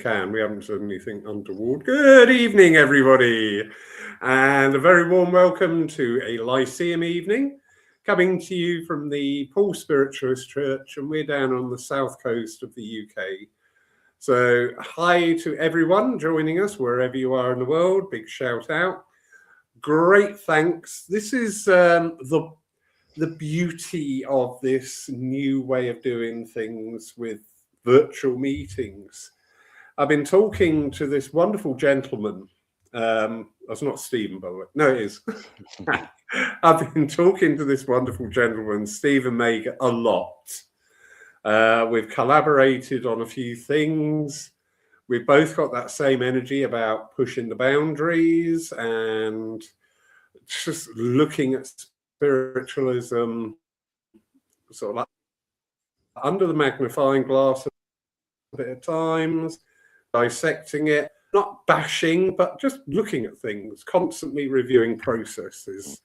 can. We haven't said anything untoward. Good evening, everybody, and a very warm welcome to a Lyceum evening, coming to you from the Paul Spiritualist Church, and we're down on the south coast of the UK. So hi to everyone joining us wherever you are in the world. Big shout out. Great thanks. This is the beauty of this new way of doing things with virtual meetings. I've been talking to this wonderful gentleman. That's not Stephen, by the way. No, it is. I've been talking to this wonderful gentleman, Stephen Mayger, a lot. We've collaborated on a few things. We've both got that same energy about pushing the boundaries and just looking at spiritualism sort of like under the magnifying glass a bit at times, dissecting it, not bashing, but just looking at things, constantly reviewing processes.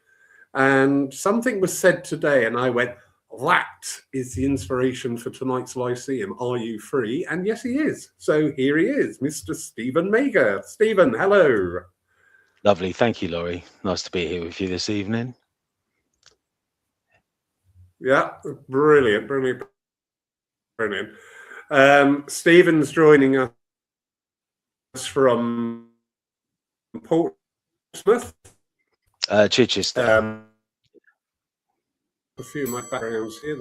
And something was said today, and I went, that is the inspiration for tonight's Lyceum. Are you free? And yes, he is. So here he is, Mr. Stephen Mayger. Stephen, hello. Lovely. Thank you, Laurie. Nice to be here with you this evening. Yeah, brilliant, brilliant, brilliant. Stephen's joining us from Portsmouth. Chichester. A few of my backgrounds here.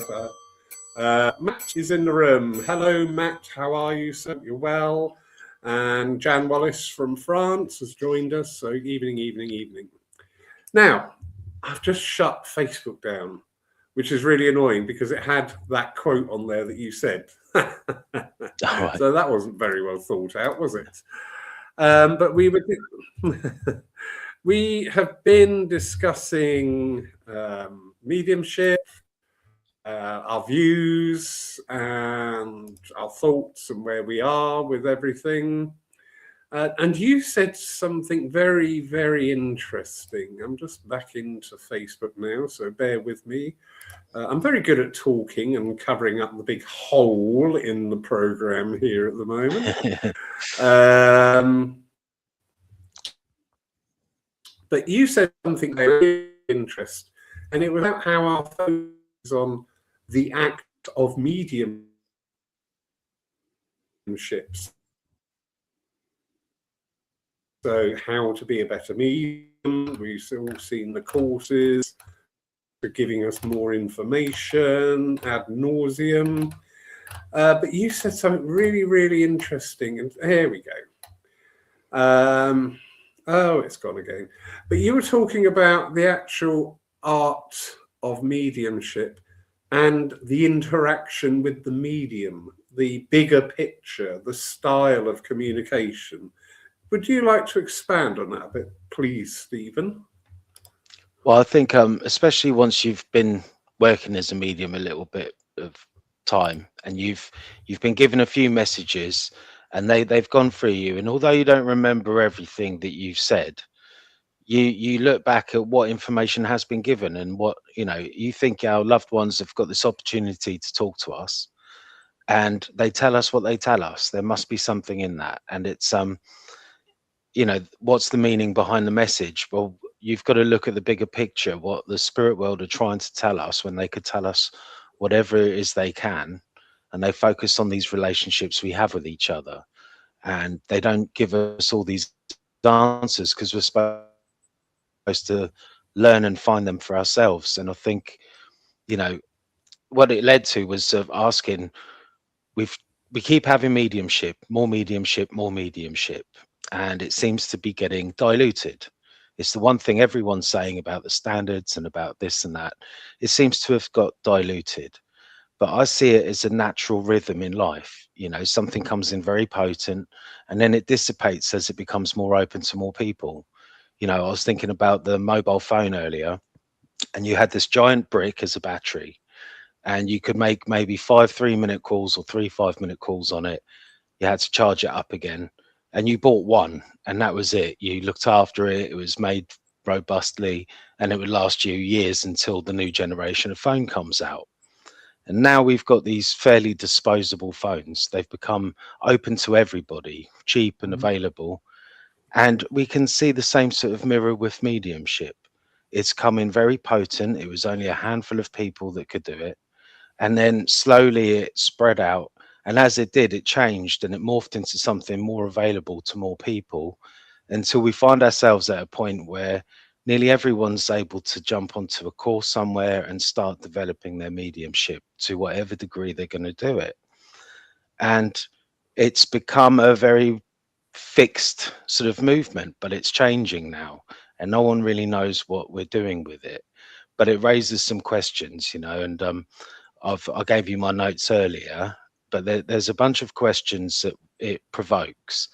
Matt is in the room. Hello, Matt. How are you, sir? You're well. And Jan Wallace from France has joined us. So evening, evening, evening. Now, I've just shut Facebook down, which is really annoying because it had that quote on there that you said. Right. So that wasn't very well thought out, was it? But we were we have been discussing mediumship, our views and our thoughts and where we are with everything. And you said something very, very interesting. I'm just back into Facebook now, so bear with me. I'm very good at talking and covering up the big hole in the program here at the moment. But you said something very interesting, and it was about how our focus is on the act of mediumship. So how to be a better medium. We've all seen the courses for giving us more information ad nauseum. But you said something really, really interesting, and here we go. Oh, it's gone again. But you were talking about the actual art of mediumship and the interaction with the medium, the bigger picture, the style of communication. Would you like to expand on that a bit, please, Stephen? Well, I think especially once you've been working as a medium a little bit of time and you've been given a few messages and they've gone through you, and although you don't remember everything that you've said, you look back at what information has been given and what, you think our loved ones have got this opportunity to talk to us and they tell us what they tell us. There must be something in that. And it's, what's the meaning behind the message? Well, you've got to look at the bigger picture, what the spirit world are trying to tell us when they could tell us whatever it is they can. And they focus on these relationships we have with each other. And they don't give us all these answers because we're supposed to learn and find them for ourselves. And I think, what it led to was asking, we keep having mediumship, more mediumship, more mediumship. And it seems to be getting diluted. It's the one thing everyone's saying about the standards and about this and that. It seems to have got diluted. But I see it as a natural rhythm in life. Something comes in very potent and then it dissipates as it becomes more open to more people. I was thinking about the mobile phone earlier, and you had this giant brick as a battery, and you could make maybe 5 3-minute calls or 3 5-minute calls on it. You had to charge it up again, and you bought one, and that was it. You looked after it. It was made robustly, and it would last you years until the new generation of phone comes out. And now we've got these fairly disposable phones. They've become open to everybody, cheap and available. And we can see the same sort of mirror with mediumship. It's come in very potent. It was only a handful of people that could do it. And then slowly it spread out. And as it did, it changed and it morphed into something more available to more people until we find ourselves at a point where nearly everyone's able to jump onto a course somewhere and start developing their mediumship to whatever degree they're going to do it. And it's become a very fixed sort of movement, but it's changing now. And no one really knows what we're doing with it. But it raises some questions, you know, and I gave you my notes earlier, but there's a bunch of questions that it provokes.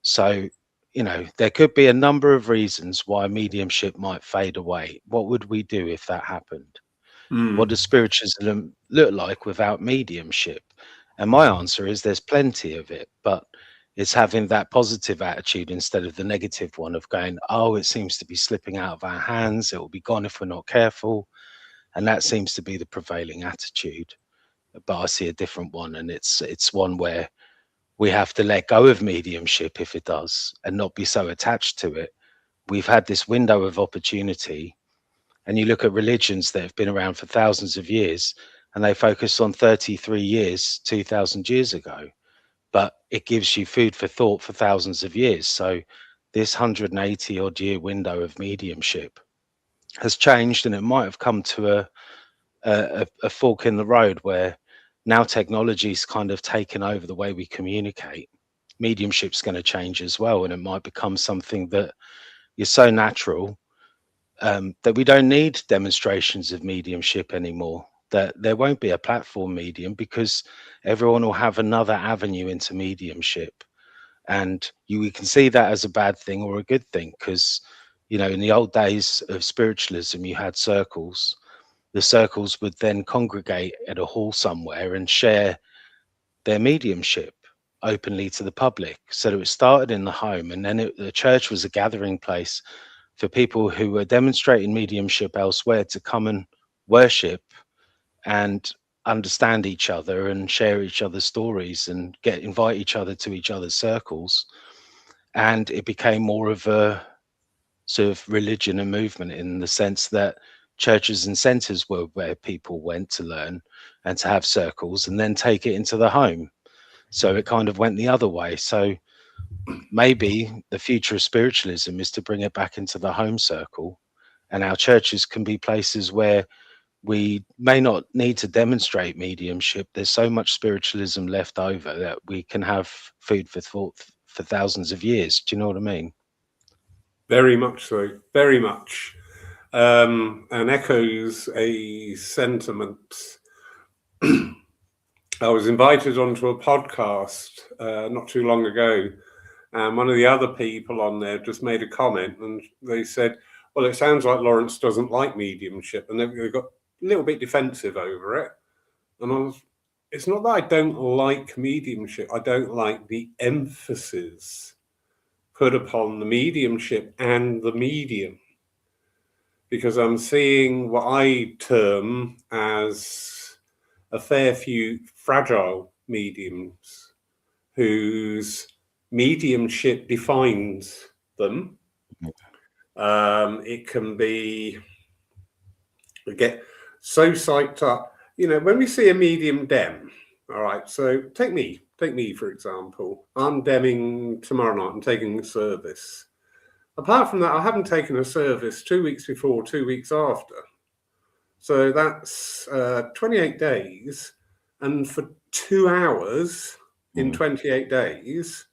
So, you know, there could be a number of reasons why mediumship might fade away. What would we do if that happened? What does spiritualism look like without mediumship? And my answer is there's plenty of it, but it's having that positive attitude instead of the negative one of going, oh, it seems to be slipping out of our hands. It will be gone if we're not careful. And that seems to be the prevailing attitude. But I see a different one, and it's one where we have to let go of mediumship if it does and not be so attached to it. We've had this window of opportunity, and you look at religions that have been around for thousands of years, and they focus on 33 years, 2,000 years ago, but it gives you food for thought for thousands of years. So this 180 odd year window of mediumship has changed, and it might have come to a fork in the road where now technology's kind of taken over the way we communicate. Mediumship's going to change as well, and it might become something that is so natural that we don't need demonstrations of mediumship anymore. That there won't be a platform medium because everyone will have another avenue into mediumship, and we can see that as a bad thing or a good thing, because you know, in the old days of spiritualism, you had circles. The circles would then congregate at a hall somewhere and share their mediumship openly to the public. So it started in the home, and then the church was a gathering place for people who were demonstrating mediumship elsewhere to come and worship and understand each other and share each other's stories and invite each other to each other's circles. And it became more of a sort of religion and movement in the sense that churches and centers were where people went to learn and to have circles and then take it into the home. So it kind of went the other way. So maybe the future of spiritualism is to bring it back into the home circle, and our churches can be places where we may not need to demonstrate mediumship. There's so much spiritualism left over that we can have food for thought for thousands of years. Do you know what I mean? Very much so, very much. And echoes a sentiment. I was invited onto a podcast not too long ago, and one of the other people on there just made a comment, and they said, well, it sounds like Lawrence doesn't like mediumship, and they got a little bit defensive over it. And it's not that I don't like mediumship, I don't like the emphasis put upon the mediumship and the medium, because I'm seeing what I term as a fair few fragile mediums whose mediumship defines them. It can be, we get so psyched up, you know, when we see a medium dem. All right, so take me for example. I'm demming tomorrow night. I'm taking a service. Apart from that, I haven't taken a service 2 weeks before, 2 weeks after. So that's 28 days. And for 2 hours in 28 days,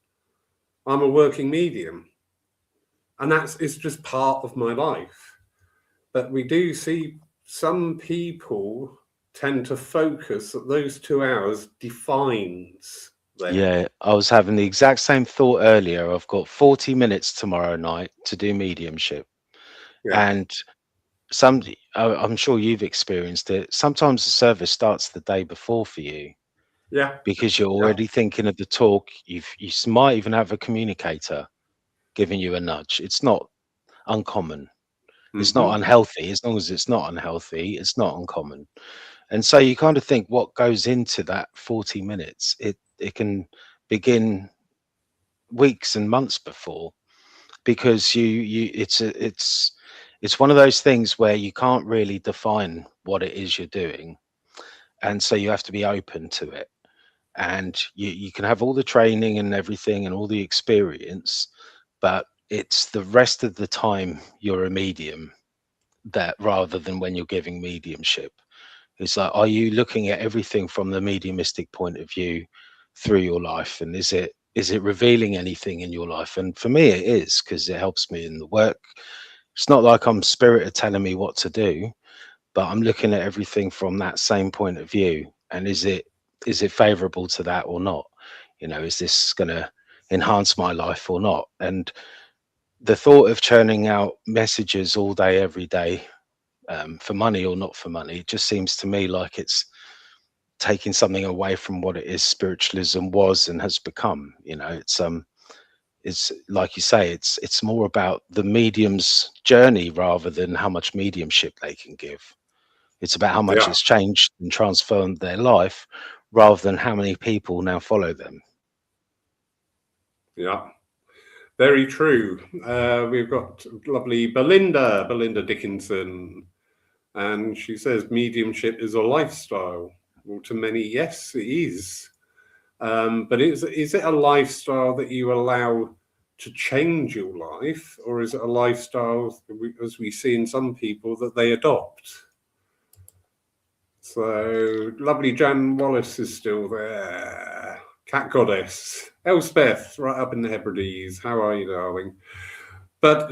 I'm a working medium. And it's just part of my life. But we do see some people tend to focus that those 2 hours defines them. Yeah, I was having the exact same thought earlier. I've got 40 minutes tomorrow night to do mediumship. Yeah. And I'm sure you've experienced it. Sometimes the service starts the day before for you. Yeah. Because you're already thinking of the talk. You might even have a communicator giving you a nudge. It's not uncommon. It's not unhealthy. As long as it's not unhealthy, it's not uncommon. And so you kind of think what goes into that 40 minutes. It can begin weeks and months before, because it's one of those things where you can't really define what it is you're doing, and so you have to be open to it. And you can have all the training and everything and all the experience, but it's the rest of the time you're a medium, that rather than when you're giving mediumship. It's like, are you looking at everything from the mediumistic point of view through your life? And is it revealing anything in your life? And for me, it is, because it helps me in the work. It's not like I'm spirit are telling me what to do, but I'm looking at everything from that same point of view. And is it favorable to that or not? Is this going to enhance my life or not? And the thought of churning out messages all day, every day, for money or not for money, it just seems to me like it's taking something away from what it is spiritualism was and has become. It's like you say, it's more about the medium's journey rather than how much mediumship they can give. It's about how much Yeah, it's changed and transformed their life rather than how many people now follow them. yeah. Very true. We've got lovely Belinda Dickinson, and she says mediumship is a lifestyle. Well, to many, yes, it is. But is it a lifestyle that you allow to change your life, or is it a lifestyle, as we see in some people, that they adopt? So lovely Jan Wallace is still there. Cat Goddess. Elspeth, right up in the Hebrides. How are you, darling? But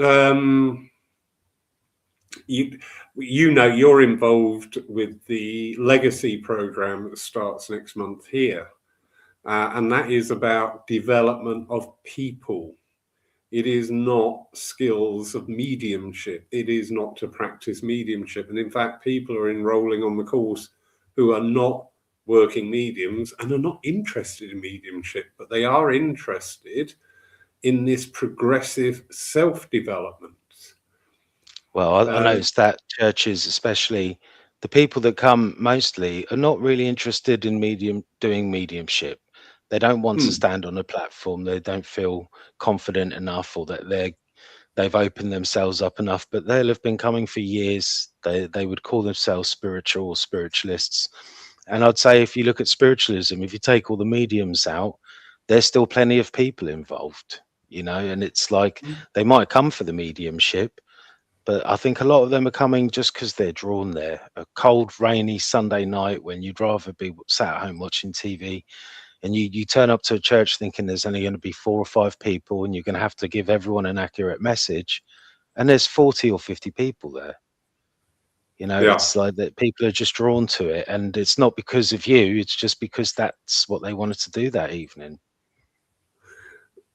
you're involved with the legacy program that starts next month here. And that is about development of people. It is not skills of mediumship. It is not to practice mediumship. And in fact, people are enrolling on the course who are not working mediums and are not interested in mediumship, but they are interested in this progressive self-development. Well, I noticed that churches, especially the people that come mostly, are not really interested in doing mediumship. They don't want to stand on a platform. They don't feel confident enough, or that they've opened themselves up enough. But they'll have been coming for years. They would call themselves spiritual or spiritualists. And I'd say, if you look at spiritualism, if you take all the mediums out, there's still plenty of people involved, and it's like they might come for the mediumship, but I think a lot of them are coming just because they're drawn there. A cold, rainy Sunday night when you'd rather be sat at home watching TV, and you turn up to a church thinking there's only going to be 4 or 5 people and you're going to have to give everyone an accurate message, and there's 40 or 50 people there. It's like that people are just drawn to it, and it's not because of you, it's just because that's what they wanted to do that evening.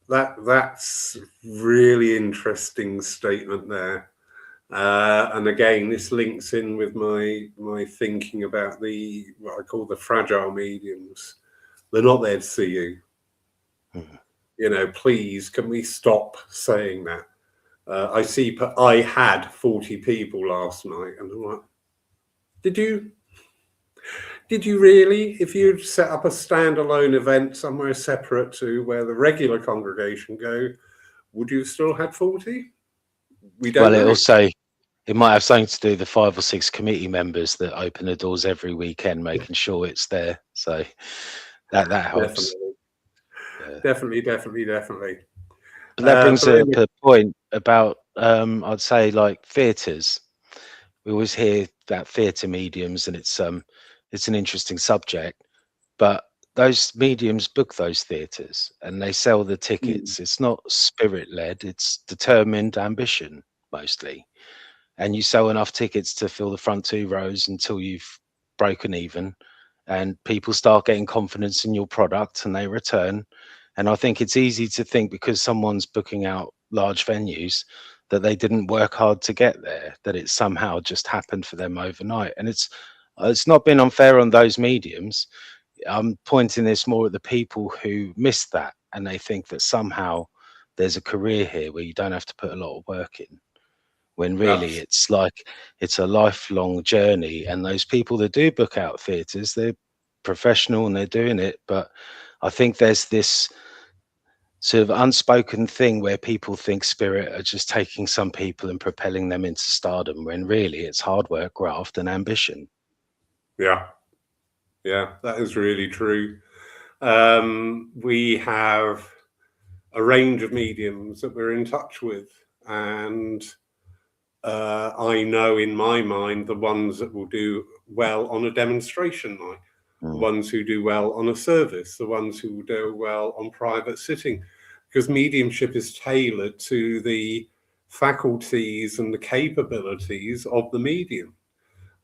That's really interesting statement there. And again, this links in with my thinking about what I call the fragile mediums. They're not there to see you. Please, can we stop saying that? I had 40 people last night, and I'm like, did you really? If you'd set up a standalone event somewhere separate to where the regular congregation go, would you have still had 40? We don't know. It might have something to do with the 5 or 6 committee members that open the doors every weekend, making sure it's there. So that helps. Definitely. But that brings up a point about, I'd say, like theatres. We always hear about theatre mediums, and it's an interesting subject. But those mediums book those theatres and they sell the tickets. It's not spirit led; it's determined ambition mostly. And you sell enough tickets to fill the front 2 rows until you've broken even, and people start getting confidence in your product and they return. And I think it's easy to think, because someone's booking out large venues, that they didn't work hard to get there, that it somehow just happened for them overnight. And it's not been unfair on those mediums. I'm pointing this more at the people who missed that, and they think that somehow there's a career here where you don't have to put a lot of work in. when really it's like it's a lifelong journey. And those people that do book out theatres, they're professional and they're doing it, but I think there's this sort of unspoken thing where people think spirit are just taking some people and propelling them into stardom, when really it's hard work, graft and ambition. Yeah, that is really true. We have a range of mediums that we're in touch with, and I know in my mind the ones that will do well on a demonstration night, the ones who do well on a service, the ones who do well on private sitting, because mediumship is tailored to the faculties and the capabilities of the medium.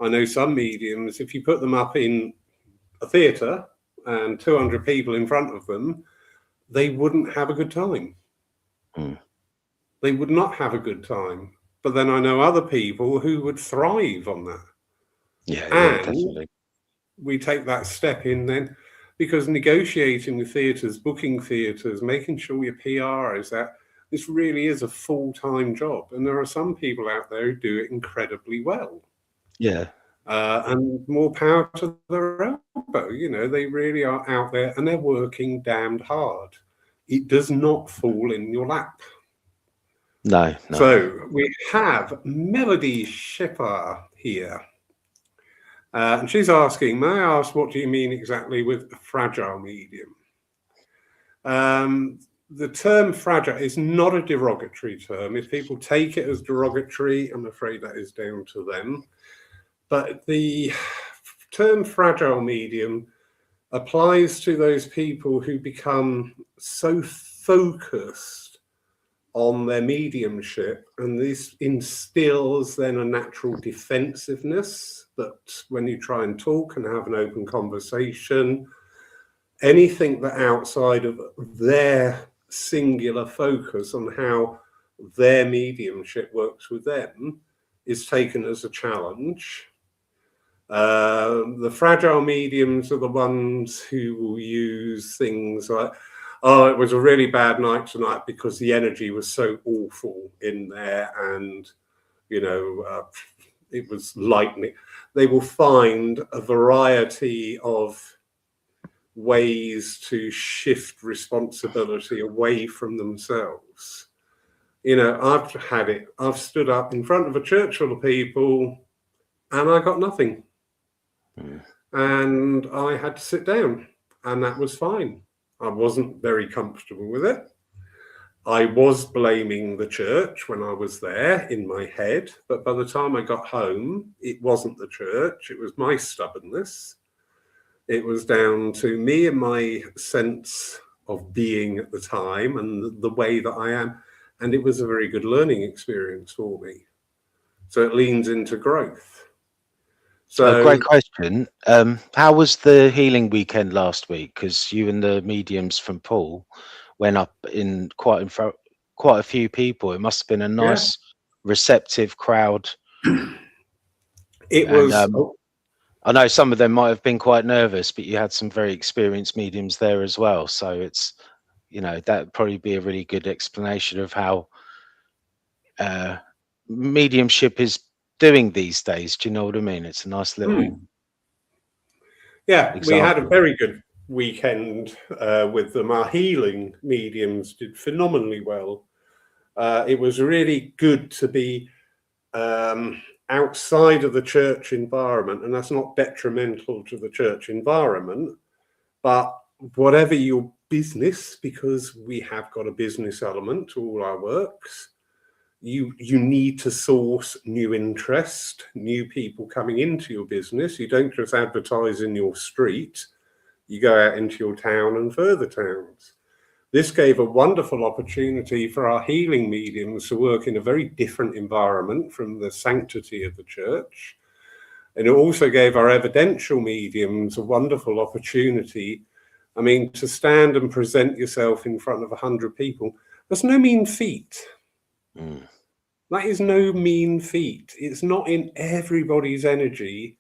I know some mediums, if you put them up in a theatre and 200 people in front of them, they wouldn't have a good time. They would not have a good time. But then I know other people who would thrive on that. Yeah, and definitely. We take that step in then, because negotiating with theatres, booking theatres, making sure your PR is that this really is a full-time job. And there are some people out there who do it incredibly well. Yeah. And more power to their elbow. You know, they really are out there and they're working damned hard. It does not fall in your lap. No. So we have Melody Shipper here. And she's asking, may I ask, what do you mean exactly with a fragile medium? The term fragile is not a derogatory term. If people take it as derogatory, I'm afraid that is down to them. But the term fragile medium applies to those people who become so focused on their mediumship, and this instills then a natural defensiveness that when you try and talk and have an open conversation, anything that outside of their singular focus on how their mediumship works with them is taken as a challenge. The fragile mediums are the ones who will use things like, oh, it was a really bad night tonight because the energy was so awful in there, and, you know, it was lightning. They will find a variety of ways to shift responsibility away from themselves. You know, I've had it. I've stood up in front of a church full of people and I got nothing. And I had to sit down, and that was fine. I wasn't very comfortable with it. I was blaming the church when I was there in my head, but by the time I got home, it wasn't the church, it was my stubbornness. It was down to me and my sense of being at the time and the way that I am. And it was a very good learning experience for me. So it leans into growth. So, great question. How was the healing weekend last week? Because you and the mediums from Paul went up in quite a few people. It must have been a nice, receptive crowd. It was. I know some of them might have been quite nervous, but you had some very experienced mediums there as well. So it's, you know, that'd probably be a really good explanation of how mediumship is doing these days. Do you know what I mean? It's a nice little example. We had a very good weekend with them. Our healing mediums did phenomenally well. It was really good to be outside of the church environment, and that's not detrimental to the church environment, but whatever your business, because we have got a business element to all our works, you need to source new interest, new people coming into your business. You don't just advertise in your street, you go out into your town and further towns. This gave a wonderful opportunity for our healing mediums to work in a very different environment from the sanctity of the church. And it also gave our evidential mediums a wonderful opportunity. I mean, to stand and present yourself in front of 100 people, that's no mean feat. That is no mean feat. It's not in everybody's energy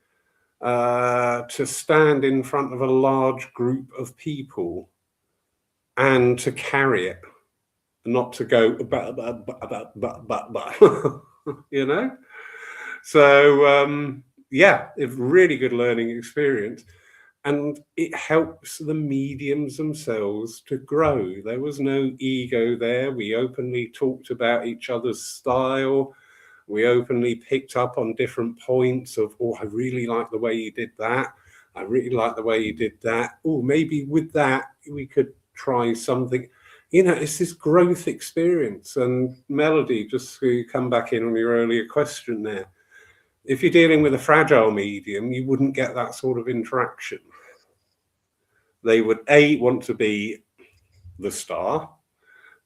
to stand in front of a large group of people and to carry it, not to go, you know. So yeah, a really good learning experience. And it helps the mediums themselves to grow. There was no ego there. We openly talked about each other's style. We openly picked up on different points of, oh, I really like the way you did that. I really like the way you did that. Oh, maybe with that, we could try something. You know, it's this growth experience. And Melody, just to come back in on your earlier question there, if you're dealing with a fragile medium, you wouldn't get that sort of interaction. They would A, want to be the star,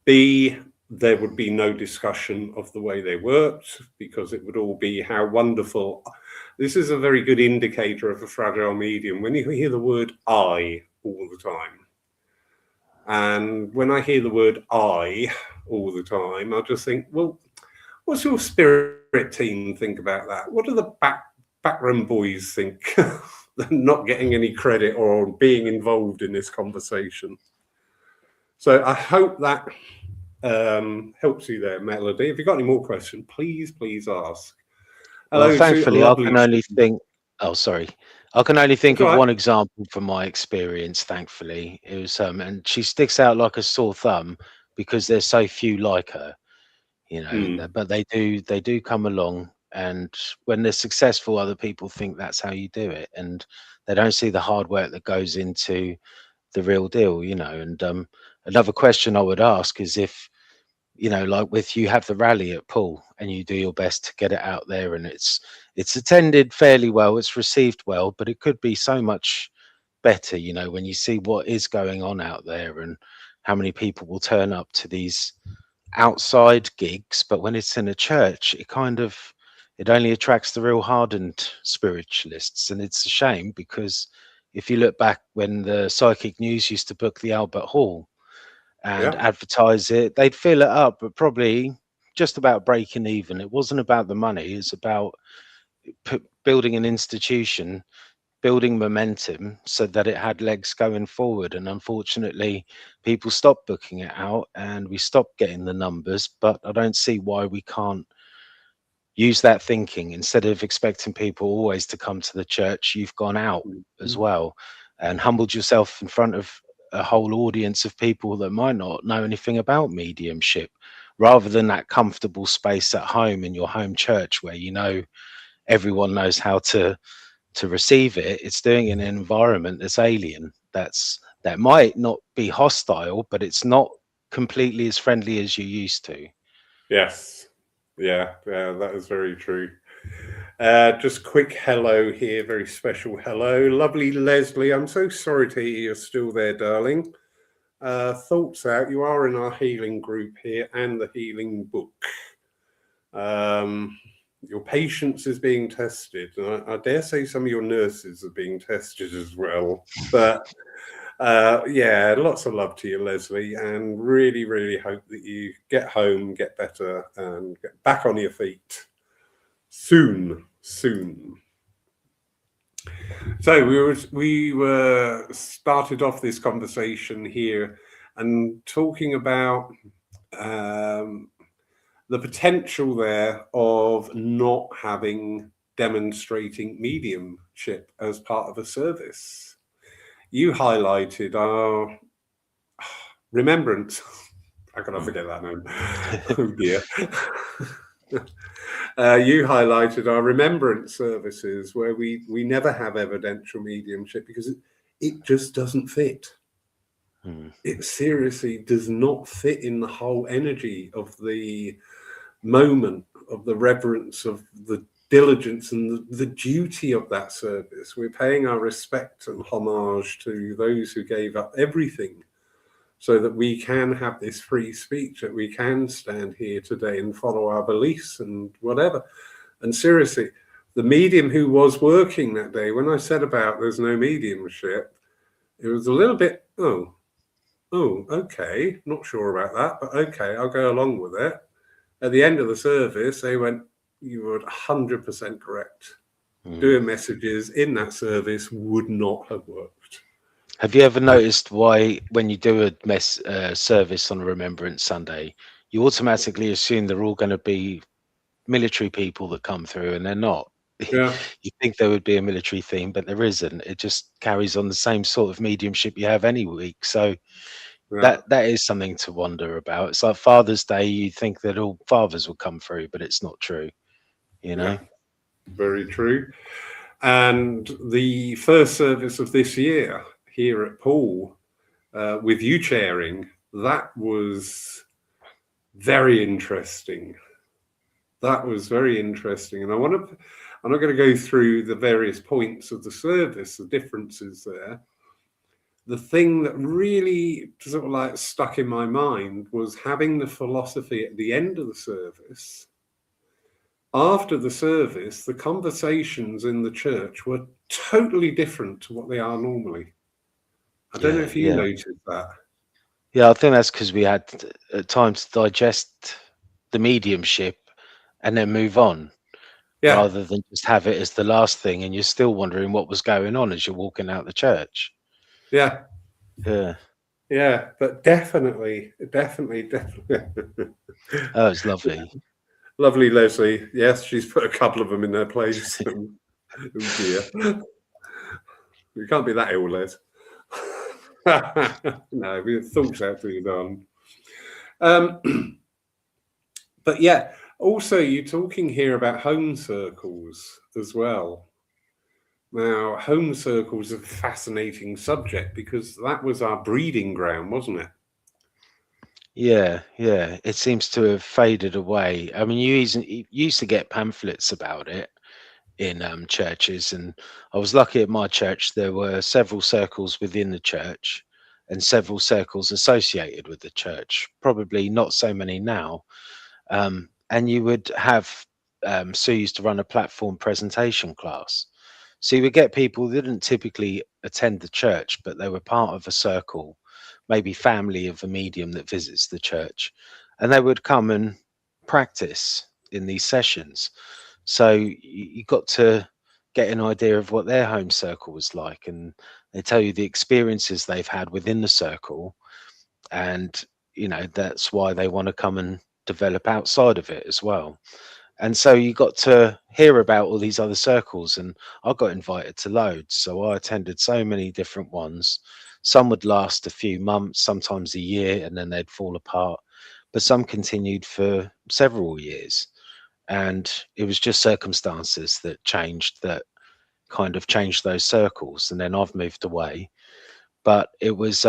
B, there would be no discussion of the way they worked, because it would all be how wonderful. This is a very good indicator of a fragile medium when you hear the word I all the time. And when I hear the word I all the time, I just think, well, what's your spirit team think about that? What do the backroom boys think? Not getting any credit or being involved in this conversation. So I hope that helps you there, Melody. If you've got any more questions, please ask. Hello, well, thankfully, I can only think. Oh, sorry. I can only think of one example from my experience. Thankfully, it was and she sticks out like a sore thumb because there's so few like her, you know. But they do come along, and when they're successful, other people think that's how you do it, and they don't see the hard work that goes into the real deal, you know. And another question I would ask is if, you know, like with you have the rally at Poole and you do your best to get it out there, and it's attended fairly well, it's received well, but it could be so much better, you know, when you see what is going on out there and how many people will turn up to these outside gigs, but when it's in a church, it only attracts the real hardened spiritualists. And it's a shame, because if you look back when the Psychic News used to book the Albert Hall and advertise it, they'd fill it up, but probably just about breaking even. It wasn't about the money, it's about building an institution, building momentum so that it had legs going forward. And unfortunately, people stopped booking it out and we stopped getting the numbers. But I don't see why we can't use that thinking. Instead of expecting people always to come to the church, you've gone out as well and humbled yourself in front of a whole audience of people that might not know anything about mediumship, rather than that comfortable space at home in your home church where, you know, everyone knows how to receive it. It's doing it in an environment that's alien, that might not be hostile, but it's not completely as friendly as you used to. Yes. Yeah, that is very true. Just quick hello here, very special hello. Lovely Leslie, I'm so sorry to hear you're still there, darling. Thoughts out, you are in our healing group here and the healing book. Your patience is being tested. I dare say some of your nurses are being tested as well. But yeah, lots of love to you, Leslie, and really, really hope that you get home, get better, and get back on your feet soon. So we were started off this conversation here and talking about the potential there of not having demonstrating mediumship as part of a service. You highlighted our remembrance. I cannot forget that name. Oh dear. You highlighted our remembrance services where we never have evidential mediumship because it just doesn't fit. It seriously does not fit in the whole energy of the moment, of the reverence, of the diligence and the duty of that service. We're paying our respect and homage to those who gave up everything so that we can have this free speech, that we can stand here today and follow our beliefs and whatever. And seriously, the medium who was working that day, when I said about there's no mediumship, it was a little bit, oh, okay, not sure about that, but okay, I'll go along with it. At the end of the service, they went, you were 100% correct. Doing messages in that service would not have worked. Have you ever noticed why when you do a service on a Remembrance Sunday, you automatically assume they're all going to be military people that come through, and they're not. Yeah. You think there would be a military theme, but there isn't. It just carries on the same sort of mediumship you have any week. So Yeah. that is something to wonder about. It's like Father's Day. You think that all fathers will come through, but it's not true. You know. Yeah. Very true. And the first service of this year here at Paul, with you chairing, that was very interesting. That was very interesting. And I'm not going to go through the various points of the service, the differences there. The thing that really sort of like stuck in my mind was having the philosophy at the end of the service. After the service, the conversations in the church were totally different to what they are normally. I don't know if you noticed that. Yeah, I think that's because we had time to digest the mediumship and then move on, Yeah, rather than just have it as the last thing, and you're still wondering what was going on as you're walking out the church. yeah, Yeah, yeah. But definitely. oh, it's lovely. Lovely Leslie. Yes, she's put a couple of them in their place. Oh dear. You can't be that ill, Les. No, we have thoughts have to be done. But yeah, also you're talking here about home circles as well. Now, home circles are a fascinating subject because that was our breeding ground, wasn't it? Yeah, yeah. It seems to have faded away. I mean, you used to get pamphlets about it in churches, and I was lucky at my church. There were several circles within the church and several circles associated with the church. Probably not so many now. And you would have Sue used to run a platform presentation class. So you would get people that didn't typically attend the church, but they were part of a circle, maybe family of a medium that visits the church, and they would come and practice in these sessions. So you got to get an idea of what their home circle was like, and they tell you the experiences they've had within the circle, and that's why they want to come and develop outside of it as well. And so you got to hear about all these other circles, and I got invited to loads. So I attended so many different ones. Some would last a few months, sometimes a year, and then they'd fall apart. But some continued for several years. And it was just circumstances that changed, that kind of changed those circles. And then I've moved away. But it was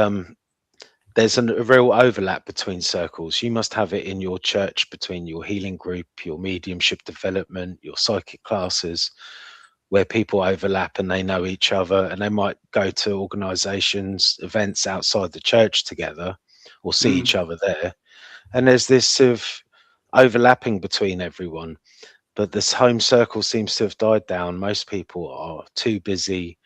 there's a real overlap between circles. You must have it in your church between your healing group, your mediumship development, your psychic classes, where people overlap and they know each other, and they might go to organizations, events outside the church together, or see each other there. And there's this sort of overlapping between everyone. But this home circle seems to have died down. Most people are too busy,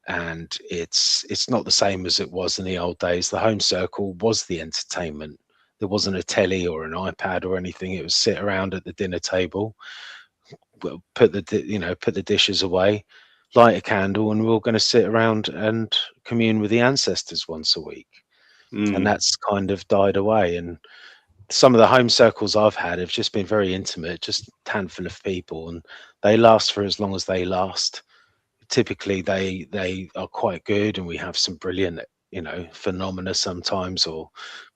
and it's not the same as it was in the old days. The home circle was the entertainment. There wasn't a telly or an iPad or anything. It was sit around at the dinner table, put the dishes away, light a candle, and we're all going to sit around and commune with the ancestors once a week. And that's kind of died away. And some of the home circles I've had have just been very intimate, just a handful of people, and they last for as long as they last. Typically they are quite good, and we have some brilliant phenomena sometimes, or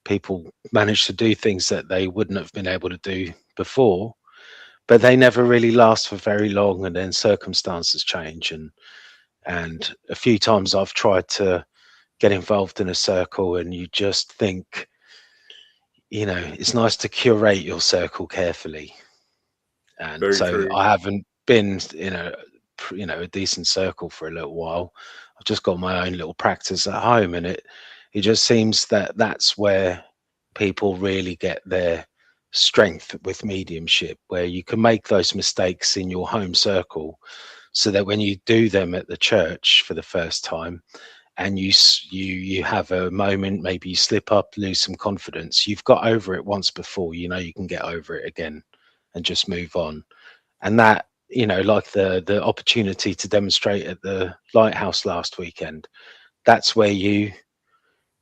people manage to do things that they wouldn't have been able to do before, but they never really last for very long, and then circumstances change. And a few times I've tried to get involved in a circle, and you just think, it's nice to curate your circle carefully. And Very so true. I haven't been in a decent circle for a little while. I've just got my own little practice at home, and it just seems that that's where people really get their strength with mediumship, where you can make those mistakes in your home circle, so that when you do them at the church for the first time, and you have a moment, maybe you slip up, lose some confidence, you've got over it once before, you can get over it again and just move on. And that, like the opportunity to demonstrate at the lighthouse last weekend, that's where you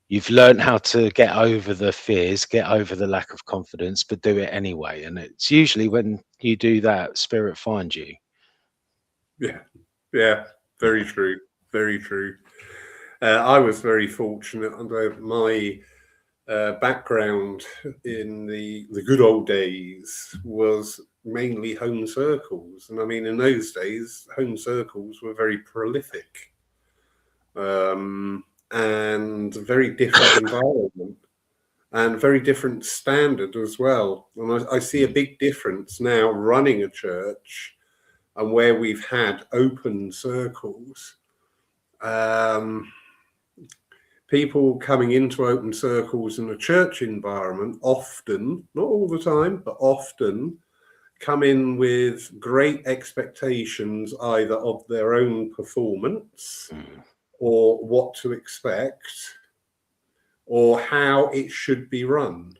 you've learned how to get over the fears, get over the lack of confidence, but do it anyway. And it's usually when you do that, spirit finds you. Yeah, yeah, very true, very true. I was very fortunate under my background in the good old days was mainly home circles. And I mean, in those days, home circles were very prolific and very different environment and very different standard as well. And I see a big difference now running a church and where we've had open circles. People coming into open circles in a church environment often, not all the time, but often come in with great expectations either of their own performance or what to expect or how it should be run.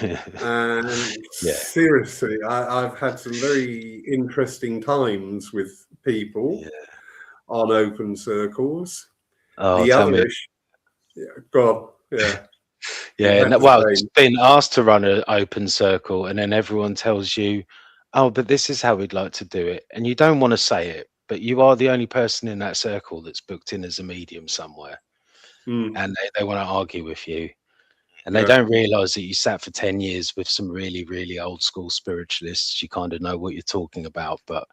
And seriously, I've had some very interesting times with people on open circles. Oh, The tell other me. issue, God, yeah. Yeah, well, it's been asked to run an open circle, and then everyone tells you, "Oh, but this is how we'd like to do it," and you don't want to say it, but you are the only person in that circle that's booked in as a medium somewhere, and they want to argue with you, and they don't realise that you sat for 10 years with some really, really old school spiritualists. You kind of know what you're talking about, but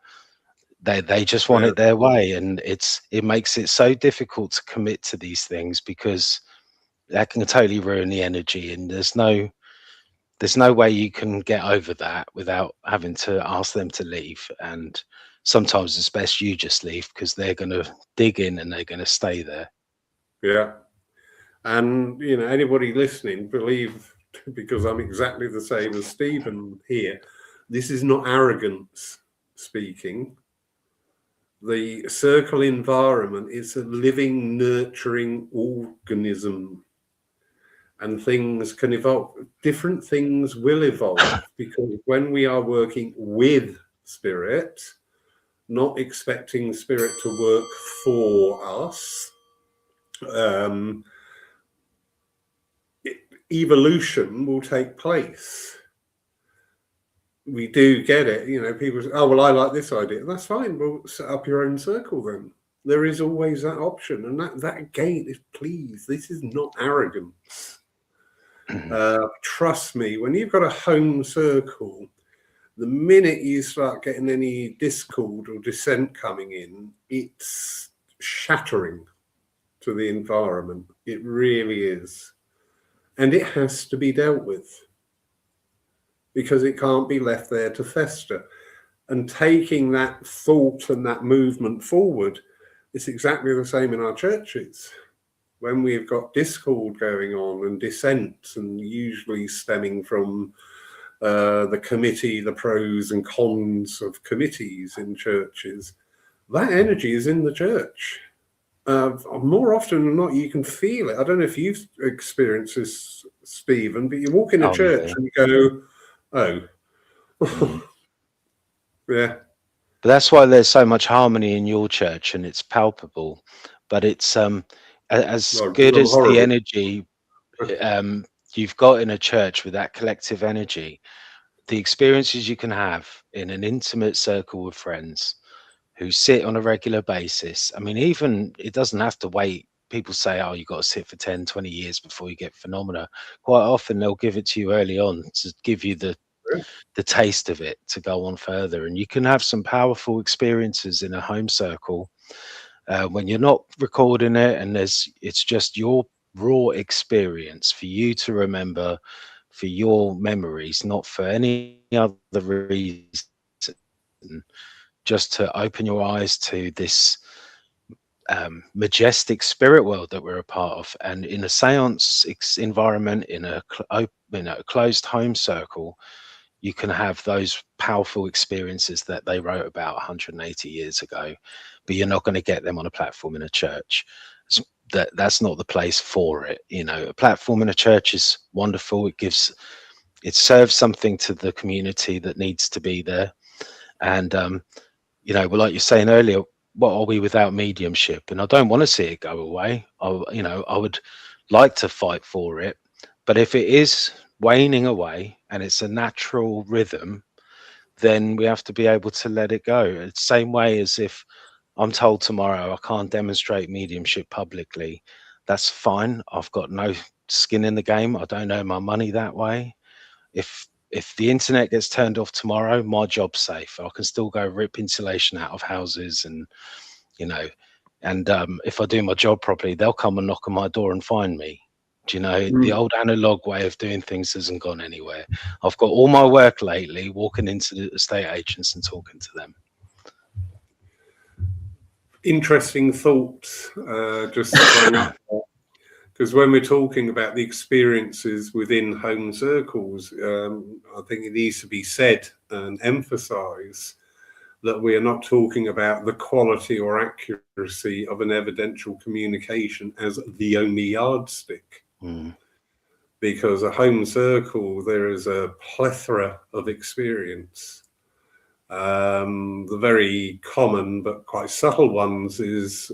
they just want it their way, and it makes it so difficult to commit to these things because that can totally ruin the energy, and there's no way you can get over that without having to ask them to leave. And sometimes it's best you just leave because they're going to dig in and they're going to stay there. Yeah. And, anybody listening, believe, because I'm exactly the same as Stephen here, this is not arrogance speaking. The circle environment is a living, nurturing organism. And things can evolve. Different things will evolve because when we are working with spirit, not expecting spirit to work for us, evolution will take place. We do get it. People say, "Oh, well, I like this idea." That's fine. Well, set up your own circle then. There is always that option. And that gate is, please, this is not arrogance. Trust me, when you've got a home circle, the minute you start getting any discord or dissent coming in, it's shattering to the environment. It really is. And it has to be dealt with because it can't be left there to fester. And taking that thought and that movement forward, it's exactly the same in our churches. When we've got discord going on and dissent, and usually stemming from the committee, the pros and cons of committees in churches, that energy is in the church. More often than not, you can feel it. I don't know if you've experienced this, Stephen, but you walk in a church and you go, oh, yeah. But that's why there's so much harmony in your church, and it's palpable. But it's as good as the energy you've got in a church with that collective energy, the experiences you can have in an intimate circle with friends who sit on a regular basis. I mean, even it doesn't have to wait. People say, "Oh, you've got to sit for 10, 20 years before you get phenomena." Quite often they'll give it to you early on to give you the taste of it to go on further. And you can have some powerful experiences in a home circle when you're not recording it, and it's just your raw experience for you to remember, for your memories, not for any other reason, just to open your eyes to this majestic spirit world that we're a part of. And in a seance environment, in a closed home circle, you can have those powerful experiences that they wrote about 180 years ago, but you're not going to get them on a platform in a church. That's not the place for it. A platform in a church is wonderful. It serves something to the community that needs to be there. And, well, like you're saying earlier, what are we without mediumship? And I don't want to see it go away. I would like to fight for it. But if it is waning away and it's a natural rhythm, then we have to be able to let it go. It's the same way as if I'm told tomorrow I can't demonstrate mediumship publicly. That's fine. I've got no skin in the game. I don't earn my money that way. If the internet gets turned off tomorrow, my job's safe. I can still go rip insulation out of houses, and if I do my job properly, they'll come and knock on my door and find me. Do you know, the old analog way of doing things hasn't gone anywhere. I've got all my work lately walking into the estate agents and talking to them. Interesting thoughts, just throwing up there. Because when we're talking about the experiences within home circles, I think it needs to be said and emphasised that we are not talking about the quality or accuracy of an evidential communication as the only yardstick. Because a home circle, there is a plethora of experience. The very common but quite subtle ones is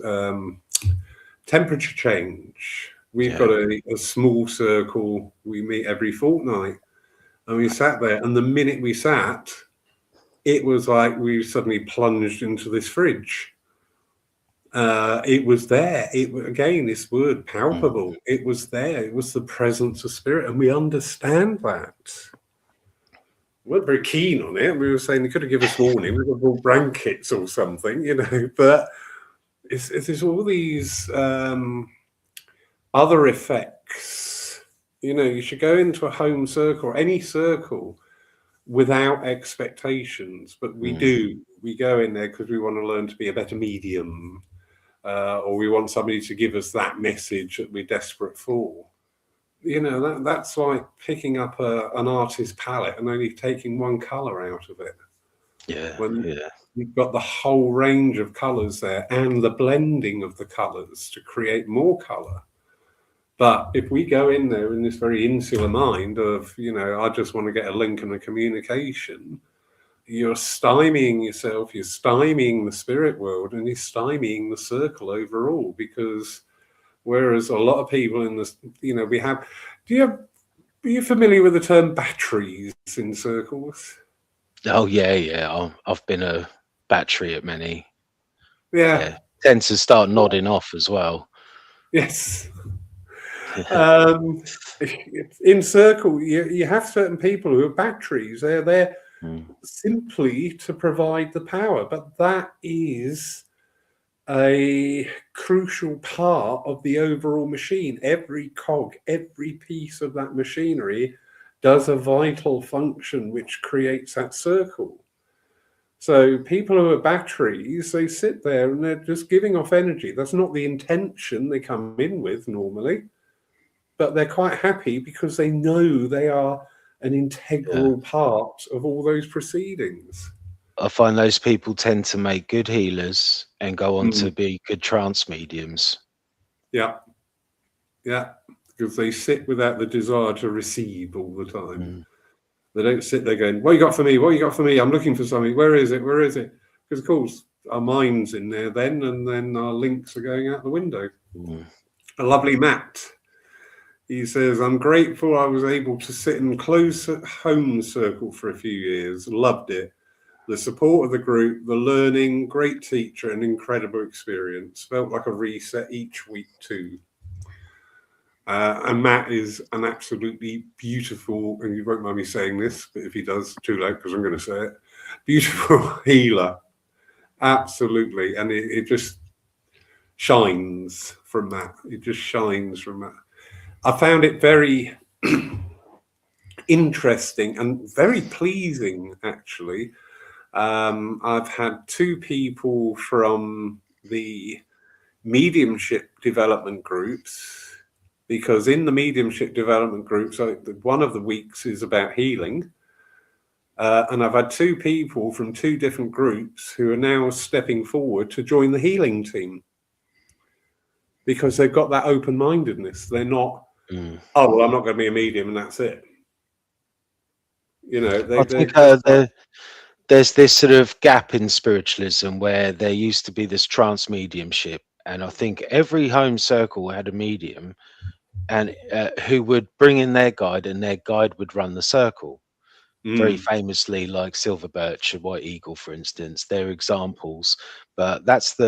temperature change. We've got a small circle. We meet every fortnight, and we sat there, and the minute we sat, it was like we suddenly plunged into this fridge. It was there. Again, this word, palpable. It was there. It was the presence of spirit, and we understand that. We weren't very keen on it. We were saying they could have given us warning. We could have brought blankets or something, But it's all these other effects. You should go into a home circle or any circle without expectations, but we do. We go in there because we want to learn to be a better medium, or we want somebody to give us that message that we're desperate for. That's like picking up an artist's palette and only taking one color out of it. You've got the whole range of colors there and the blending of the colors to create more color. But if we go in there in this very insular mind of, I just want to get a link and a communication, you're stymieing yourself, you're stymieing the spirit world, and you're stymieing the circle overall. Because whereas a lot of people in this, are you familiar with the term batteries in circles? Oh, yeah. I've been a battery at many. Yeah. Tend to start nodding off as well. Yes. In circle, you have certain people who are batteries. They're there simply to provide the power, but that is a crucial part of the overall machine. Every cog, every piece of that machinery does a vital function which creates that circle. So people who are batteries, they sit there and they're just giving off energy. That's not the intention they come in with normally, but they're quite happy because they know they are an integral part of all those proceedings. I find those people tend to make good healers and go on to be good trance mediums. Yeah, because they sit without the desire to receive all the time. They don't sit there going, what you got for me? What you got for me? I'm looking for something. Where is it? Where is it? Because, of course, our mind's in there then, and then our links are going out the window. A lovely Matt. He says, I'm grateful I was able to sit in close at home circle for a few years. Loved it. The support of the group, the learning, great teacher, and incredible experience. Felt like a reset each week too. And Matt is an absolutely beautiful, and you won't mind me saying this, but if he does, too late because I'm going to say it, beautiful healer. Absolutely. And it just shines from that. It just shines from that. I found it very interesting and very pleasing, actually. I've had two people from the mediumship development groups, because in the mediumship development groups, one of the weeks is about healing. And I've had two people from two different groups who are now stepping forward to join the healing team, because they've got that open-mindedness. They're not, oh, well, I'm not going to be a medium and that's it. I think there's this sort of gap in spiritualism where there used to be this trance mediumship. And I think every home circle had a medium, and who would bring in their guide, and their guide would run the circle. Very Mm. famously, like Silver Birch and White Eagle, for instance, they're examples. But that's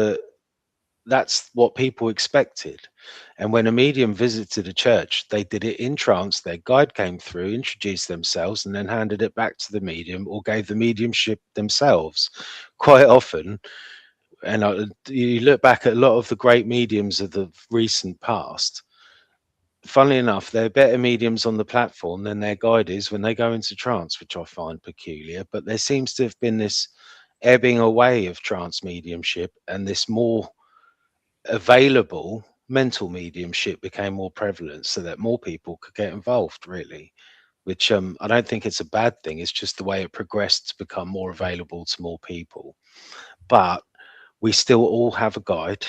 what people expected. And when a medium visited a church, they did it in trance. Their guide came through, introduced themselves, and then handed it back to the medium, or gave the mediumship themselves. Quite often, and you look back at a lot of the great mediums of the recent past, funnily enough, they're better mediums on the platform than their guide is when they go into trance, which I find peculiar. But there seems to have been this ebbing away of trance mediumship, and this more available mental mediumship became more prevalent, so that more people could get involved, really. Which I don't think it's a bad thing. It's just the way it progressed to become more available to more people. But we still all have a guide.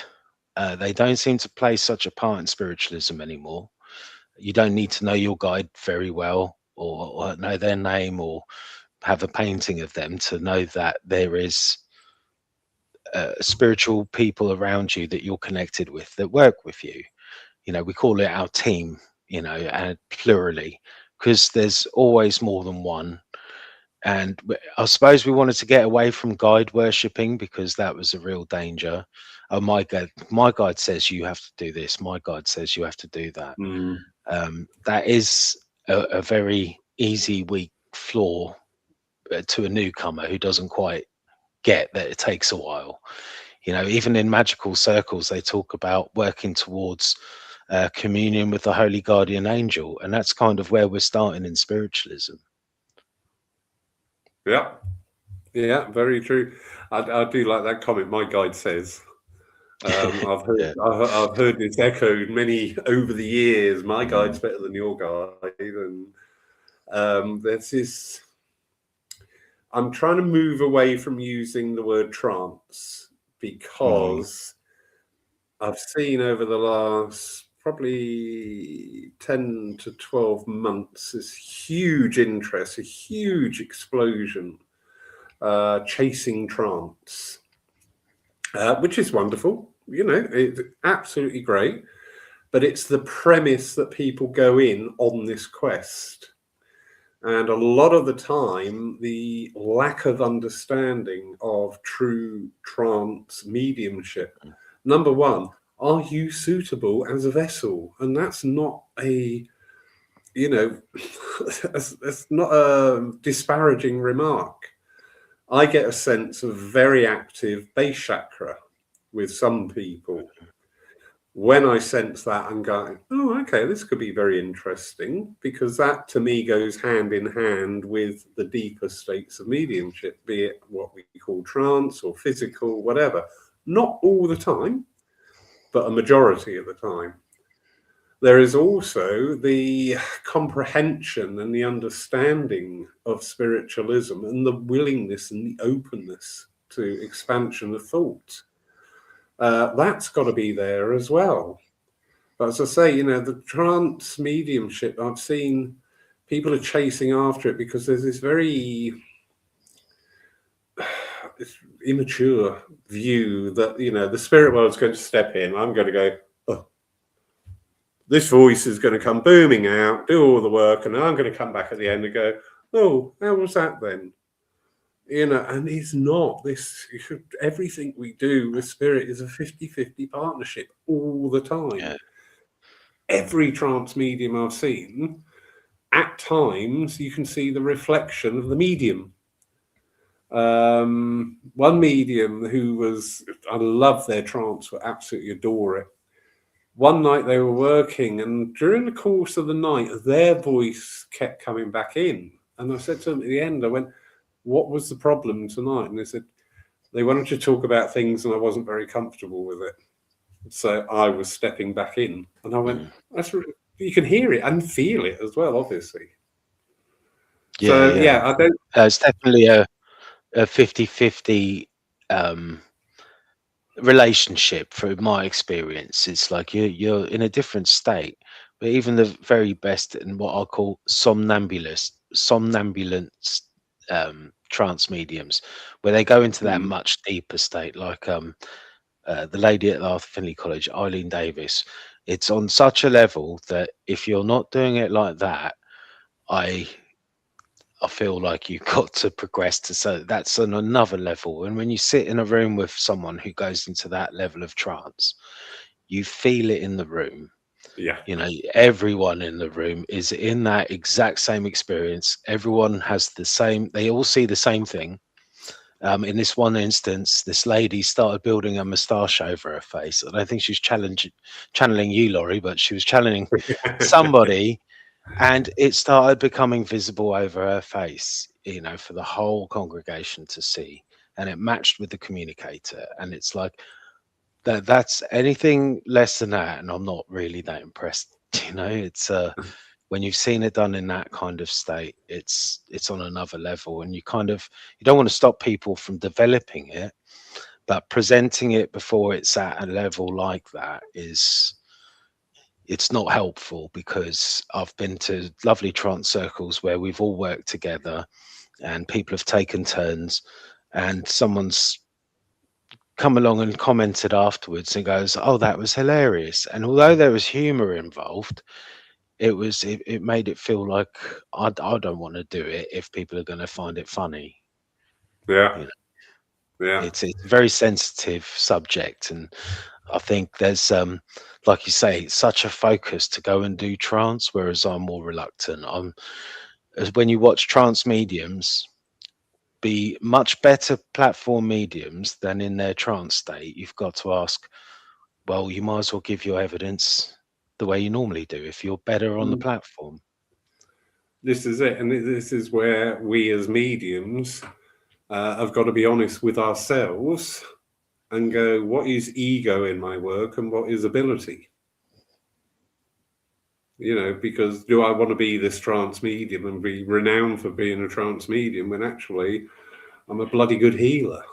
They don't seem to play such a part in spiritualism anymore. You don't need to know your guide very well, or know their name, or have a painting of them to know that there is spiritual people around you that you're connected with, that work with you. We call it our team, and plurally, because there's always more than one. And I suppose we wanted to get away from guide worshipping, because that was a real danger. Oh, my guide says you have to do this. My guide says you have to do that. Mm. That is a very easy, weak flaw to a newcomer who doesn't quite get that it takes a while. Even in magical circles, they talk about working towards communion with the holy guardian angel, and that's kind of where we're starting in spiritualism. Yeah, yeah, very true. I do like that comment. My guide says. I've heard Yeah. I've heard this echoed many over the years. My guide's better than your guide, and there's this. I'm trying to move away from using the word trance, because I've seen over the last probably 10 to 12 months this huge interest, a huge explosion, chasing trance, which is wonderful. It's absolutely great. But it's the premise that people go in on this quest. And a lot of the time, the lack of understanding of true trance mediumship. Number one, are you suitable as a vessel? And that's not that's not a disparaging remark. I get a sense of very active base chakra with some people. When I sense that, I'm going, oh, okay, this could be very interesting, because that to me goes hand in hand with the deeper states of mediumship, be it what we call trance or physical, whatever. Not all the time, but a majority of the time. There is also the comprehension and the understanding of spiritualism, and the willingness and the openness to expansion of thought. That's got to be there as well. But as I say, the trance mediumship, I've seen people are chasing after it because there's this very immature view that, the spirit world's going to step in. I'm going to go, oh, this voice is going to come booming out, do all the work, and I'm going to come back at the end and go, oh, how was that then? And it's not this. Everything we do with spirit is a 50-50 partnership all the time. Yeah. Every trance medium I've seen, at times you can see the reflection of the medium. One medium I love their trance, I absolutely adore it. One night they were working, and during the course of the night, their voice kept coming back in. And I said to them at the end, I went, what was the problem tonight? And they said, they wanted to talk about things and I wasn't very comfortable with it. So I was stepping back in, and I went, that's really, you can hear it and feel it as well, obviously. Yeah. I don't. It's definitely a 50-50 relationship from my experience. It's like you're in a different state, but even the very best in what I call somnambulant trance mediums, where they go into that much deeper state, like the lady at Arthur Findlay College, Eileen Davis, It's on such a level that if you're not doing it like that, I feel like you've got to progress to, so that's on another level. And when you sit in a room with someone who goes into that level of trance, you feel it in the room. Yeah. You know, everyone in the room is in that exact same experience. Everyone has the same, they all see the same thing. In this one instance, this lady started building a moustache over her face. I don't think she was channeling you, Laurie, but she was channeling somebody, and it started becoming visible over her face, you know, for the whole congregation to see. And it matched with the communicator. And it's like, that's anything less than that, and I'm not really that impressed. You know, it's when you've seen it done in that kind of state, it's on another level. And you don't want to stop people from developing it, but presenting it before it's at a level like that it's not helpful, because I've been to lovely trance circles where we've all worked together and people have taken turns, and someone's come along and commented afterwards and goes, "Oh, that was hilarious." And although there was humor involved, it made it feel like I don't want to do it if people are going to find it funny. Yeah. You know, Yeah. it's a very sensitive subject, and I think there's like you say, such a focus to go and do trance, whereas I'm more reluctant. As when you watch trance mediums be much better platform mediums than in their trance state, you've got to ask, well, you might as well give your evidence the way you normally do if you're better on the platform. This is it. And this is where we as mediums have got to be honest with ourselves and go, what is ego in my work and what is ability? You know, because do I want to be this trance medium and be renowned for being a trance medium when actually I'm a bloody good healer?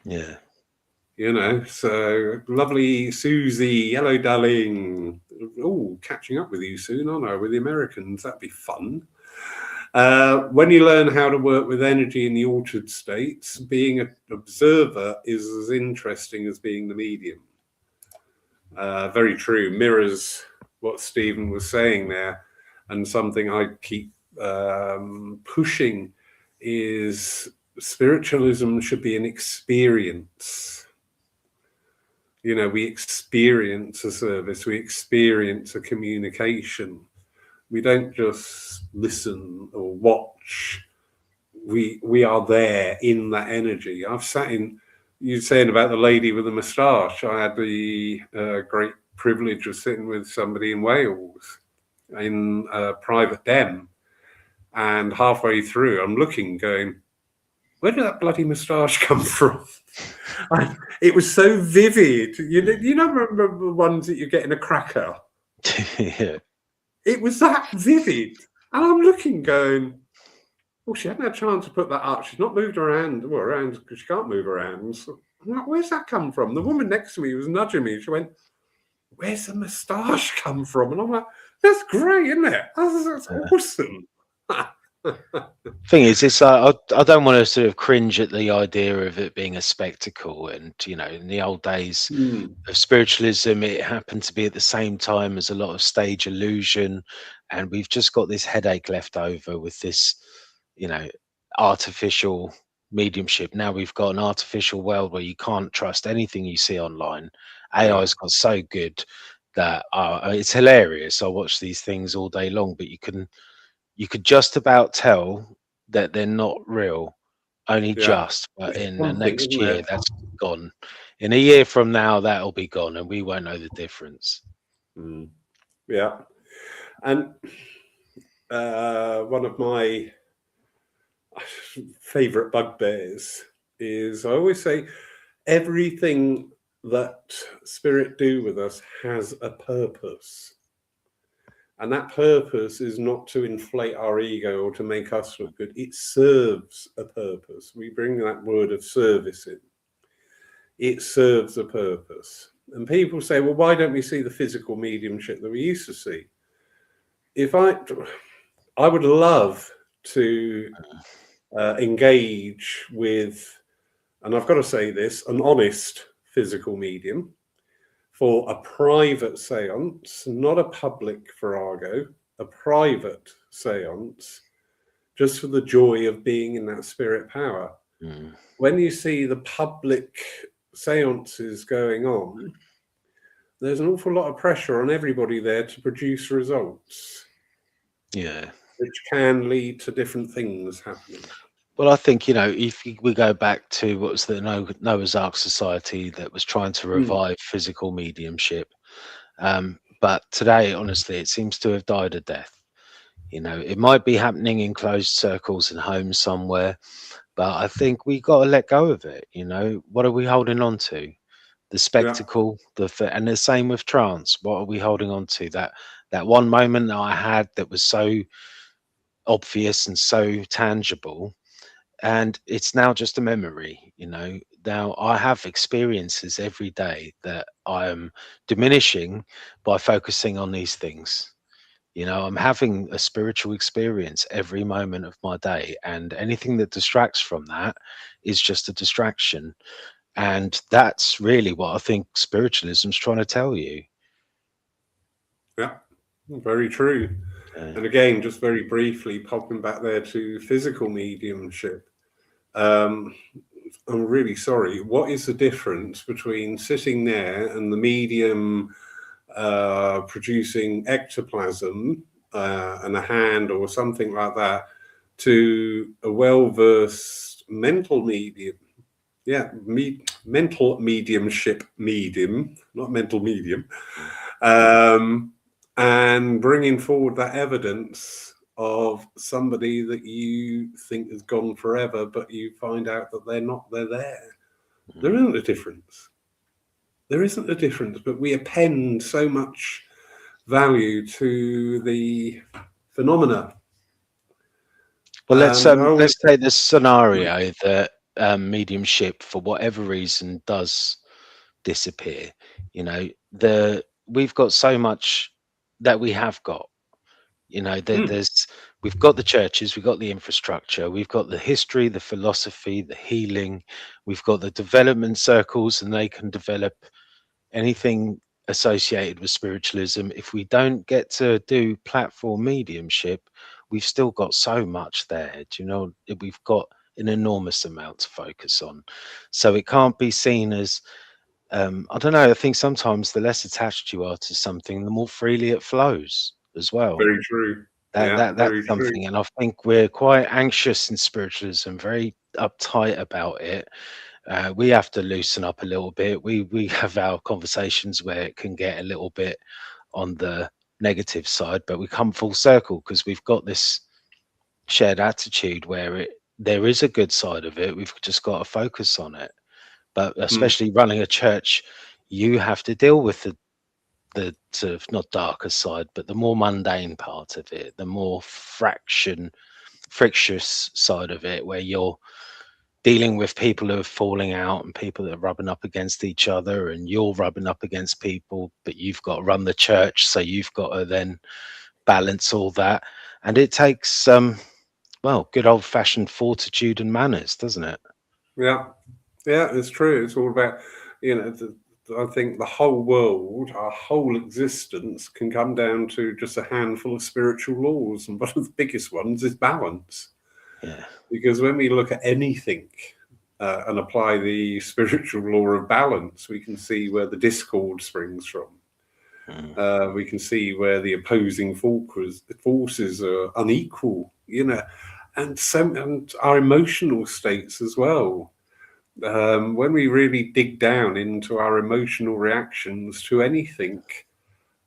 Yeah. You know, so lovely Susie, hello darling. Oh, catching up with you soon, aren't I? With the Americans, that'd be fun. When you learn how to work with energy in the altered states, being an observer is as interesting as being the medium. Very true. Mirrors what Stephen was saying there, and something I keep pushing is spiritualism should be an experience. You know, we experience a service, we experience a communication. We don't just listen or watch. We are there in that energy. I've sat in, you're saying about the lady with the moustache. I had the great privilege of sitting with somebody in Wales in a private den. And halfway through, I'm looking, going, where did that bloody moustache come from? It was so vivid. You know, remember the ones that you get in a cracker? Yeah. It was that vivid. And I'm looking, going, well, she hadn't had a chance to put that up. She's not moved around, because she can't move around. So I'm like, where's that come from? The woman next to me was nudging me. She went, where's the moustache come from? And I'm like, that's great, isn't it? That's awesome. Thing is, it's I don't want to sort of cringe at the idea of it being a spectacle. And you know, in the old days of spiritualism, it happened to be at the same time as a lot of stage illusion, and we've just got this headache left over with this, you know, artificial mediumship. Now we've got an artificial world where you can't trust anything you see online. AI's got so good that it's hilarious. I watch these things all day long, but you could just about tell that they're not real, only just. But It's in the something, next isn't year, it? that's gone. In a year from now, that'll be gone, and we won't know the difference. Yeah. And one of my favorite bugbears is, I always say, everything that spirit do with us has a purpose. And that purpose is not to inflate our ego or to make us look good. It serves a purpose. We bring that word of service in. It serves a purpose. And people say, well, why don't we see the physical mediumship that we used to see? I would love to engage with, and I've got to say this, an honest physical medium for a private seance, not a public farrago, a private seance, just for the joy of being in that spirit power. When you see the public seances going on, there's an awful lot of pressure on everybody there to produce results. Yeah. Which can lead to different things happening. Well, I think, if we go back to what was the Noah's Ark Society that was trying to revive physical mediumship. But today, honestly, it seems to have died a death. It might be happening in closed circles and homes somewhere, but I think we got to let go of it. What are we holding on to? The spectacle, and the same with trance. What are we holding on to? That one moment that I had that was so obvious and so tangible, and it's now just a memory. Now I have experiences every day that I am diminishing by focusing on these things. I'm having a spiritual experience every moment of my day, and anything that distracts from that is just a distraction. And that's really what I think spiritualism is trying to tell you. Yeah, very true. And again, just very briefly, popping back there to physical mediumship. I'm really sorry. What is the difference between sitting there and the medium producing ectoplasm and a hand or something like that to a well-versed mental medium? Yeah, mental mediumship medium, not mental medium. And bringing forward that evidence of somebody that you think has gone forever, but you find out that they're there. There isn't a difference. There isn't a difference, but we append so much value to the phenomena. Well, let's take this scenario that mediumship, for whatever reason, does disappear. We've got so much that we have got. We've got the churches, we've got the infrastructure, we've got the history, the philosophy, the healing, we've got the development circles, and they can develop anything associated with spiritualism. If we don't get to do platform mediumship, we've still got so much there. We've got an enormous amount to focus on. So it can't be seen as I don't know. I think sometimes the less attached you are to something, the more freely it flows as well. Very true. That's something. And I think we're quite anxious in spiritualism, very uptight about it. We have to loosen up a little bit. We have our conversations where it can get a little bit on the negative side, but we come full circle because we've got this shared attitude where there is a good side of it. We've just got to focus on it. But especially running a church, you have to deal with the sort of not darker side, but the more mundane part of it, the more frictious side of it, where you're dealing with people who are falling out and people that are rubbing up against each other, and you're rubbing up against people, but you've got to run the church, so you've got to then balance all that. And it takes good old-fashioned fortitude and manners, doesn't it? Yeah, it's true. It's all about, I think the whole world, our whole existence can come down to just a handful of spiritual laws. And one of the biggest ones is balance. Yeah. Because when we look at anything and apply the spiritual law of balance, we can see where the discord springs from. We can see where the opposing forces are unequal, and our emotional states as well. When we really dig down into our emotional reactions to anything,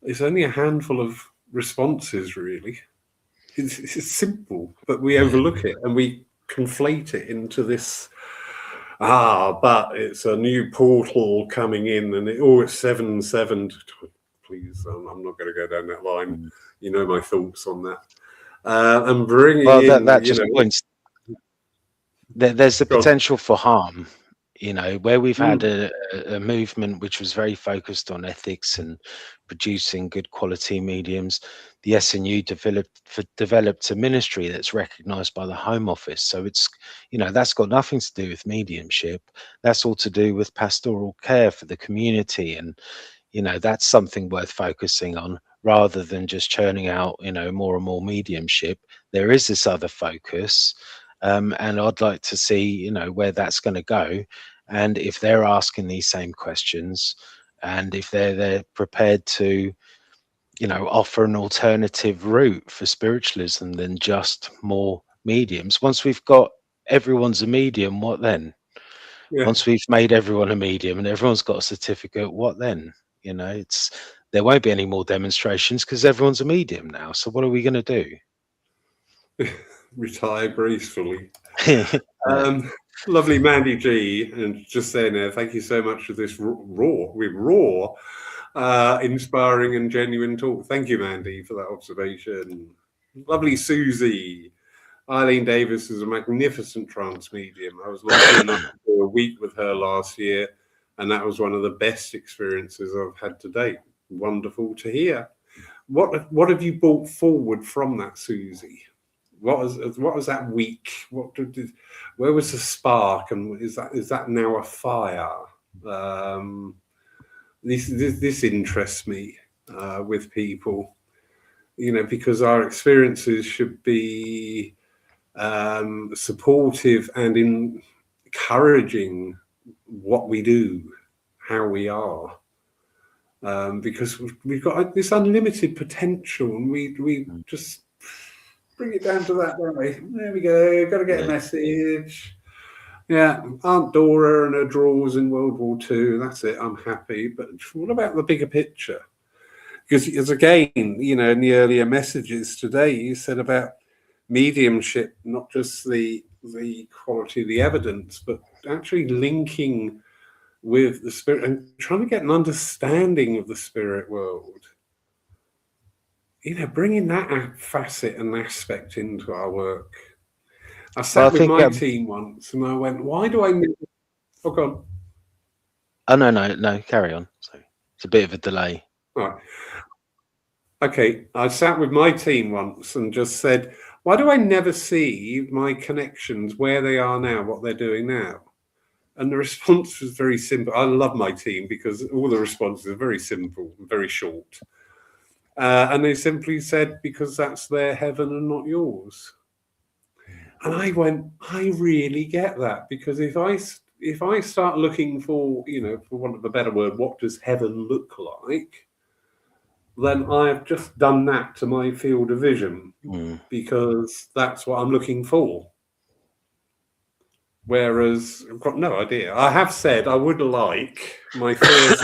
it's only a handful of responses, really. It's simple, but we overlook it and we conflate it into this, but it's a new portal coming in and it's 7-7. Please, I'm not going to go down that line. You know my thoughts on that. And bringing in... that just points... There's the potential for harm. Where we've had a movement which was very focused on ethics and producing good quality mediums. The SNU developed a ministry that's recognized by the Home Office. So it's, that's got nothing to do with mediumship. That's all to do with pastoral care for the community. And, you know, that's something worth focusing on, rather than just churning out, you know, more and more mediumship. There is this other focus, and I'd like to see, you know, where that's going to go, and if they're asking these same questions, and if they're prepared to, you know, offer an alternative route for spiritualism than just more mediums. Once we've got everyone's a medium, what then? Yeah. Once we've made everyone a medium and everyone's got a certificate, what then? You know, there won't be any more demonstrations because everyone's a medium now. So what are we going to do? Retire gracefully. Yeah. Lovely Mandy G, and just saying there, thank you so much for this raw, inspiring and genuine talk. Thank you, Mandy, for that observation. Lovely Susie. Eileen Davis is a magnificent trance medium. I was lucky enough to do a week with her last year, and that was one of the best experiences I've had to date. Wonderful to hear. What have you brought forward from that, Susie? What was that week? Where was the spark, and is that now a fire? This interests me with people, you know, because our experiences should be supportive and encouraging what we do, how we are, because we've got this unlimited potential, and we just bring it down to that, don't we? There we go. Got to get a message. Yeah, Aunt Dora and her drawers in World War II. That's it. I'm happy. But what about the bigger picture? Because again, you know, in the earlier messages today, you said about mediumship, not just the quality of the evidence, but actually linking with the spirit and trying to get an understanding of the spirit world. You know, bringing that facet and aspect into our work. I sat with my team once, and I went, "Why do I need?" Oh, God. Oh no, carry on. Sorry, it's a bit of a delay. All right. Okay, I sat with my team once and just said, "Why do I never see my connections where they are now, what they're doing now?" And the response was very simple. I love my team because all the responses are very simple and very short. And they simply said, because that's their heaven and not yours. And I went, I really get that, because if I start looking for, you know, for want of a better word, what does heaven look like, then I've just done that to my field of vision, because that's what I'm looking for. Whereas I've got no idea. I have said I would like my first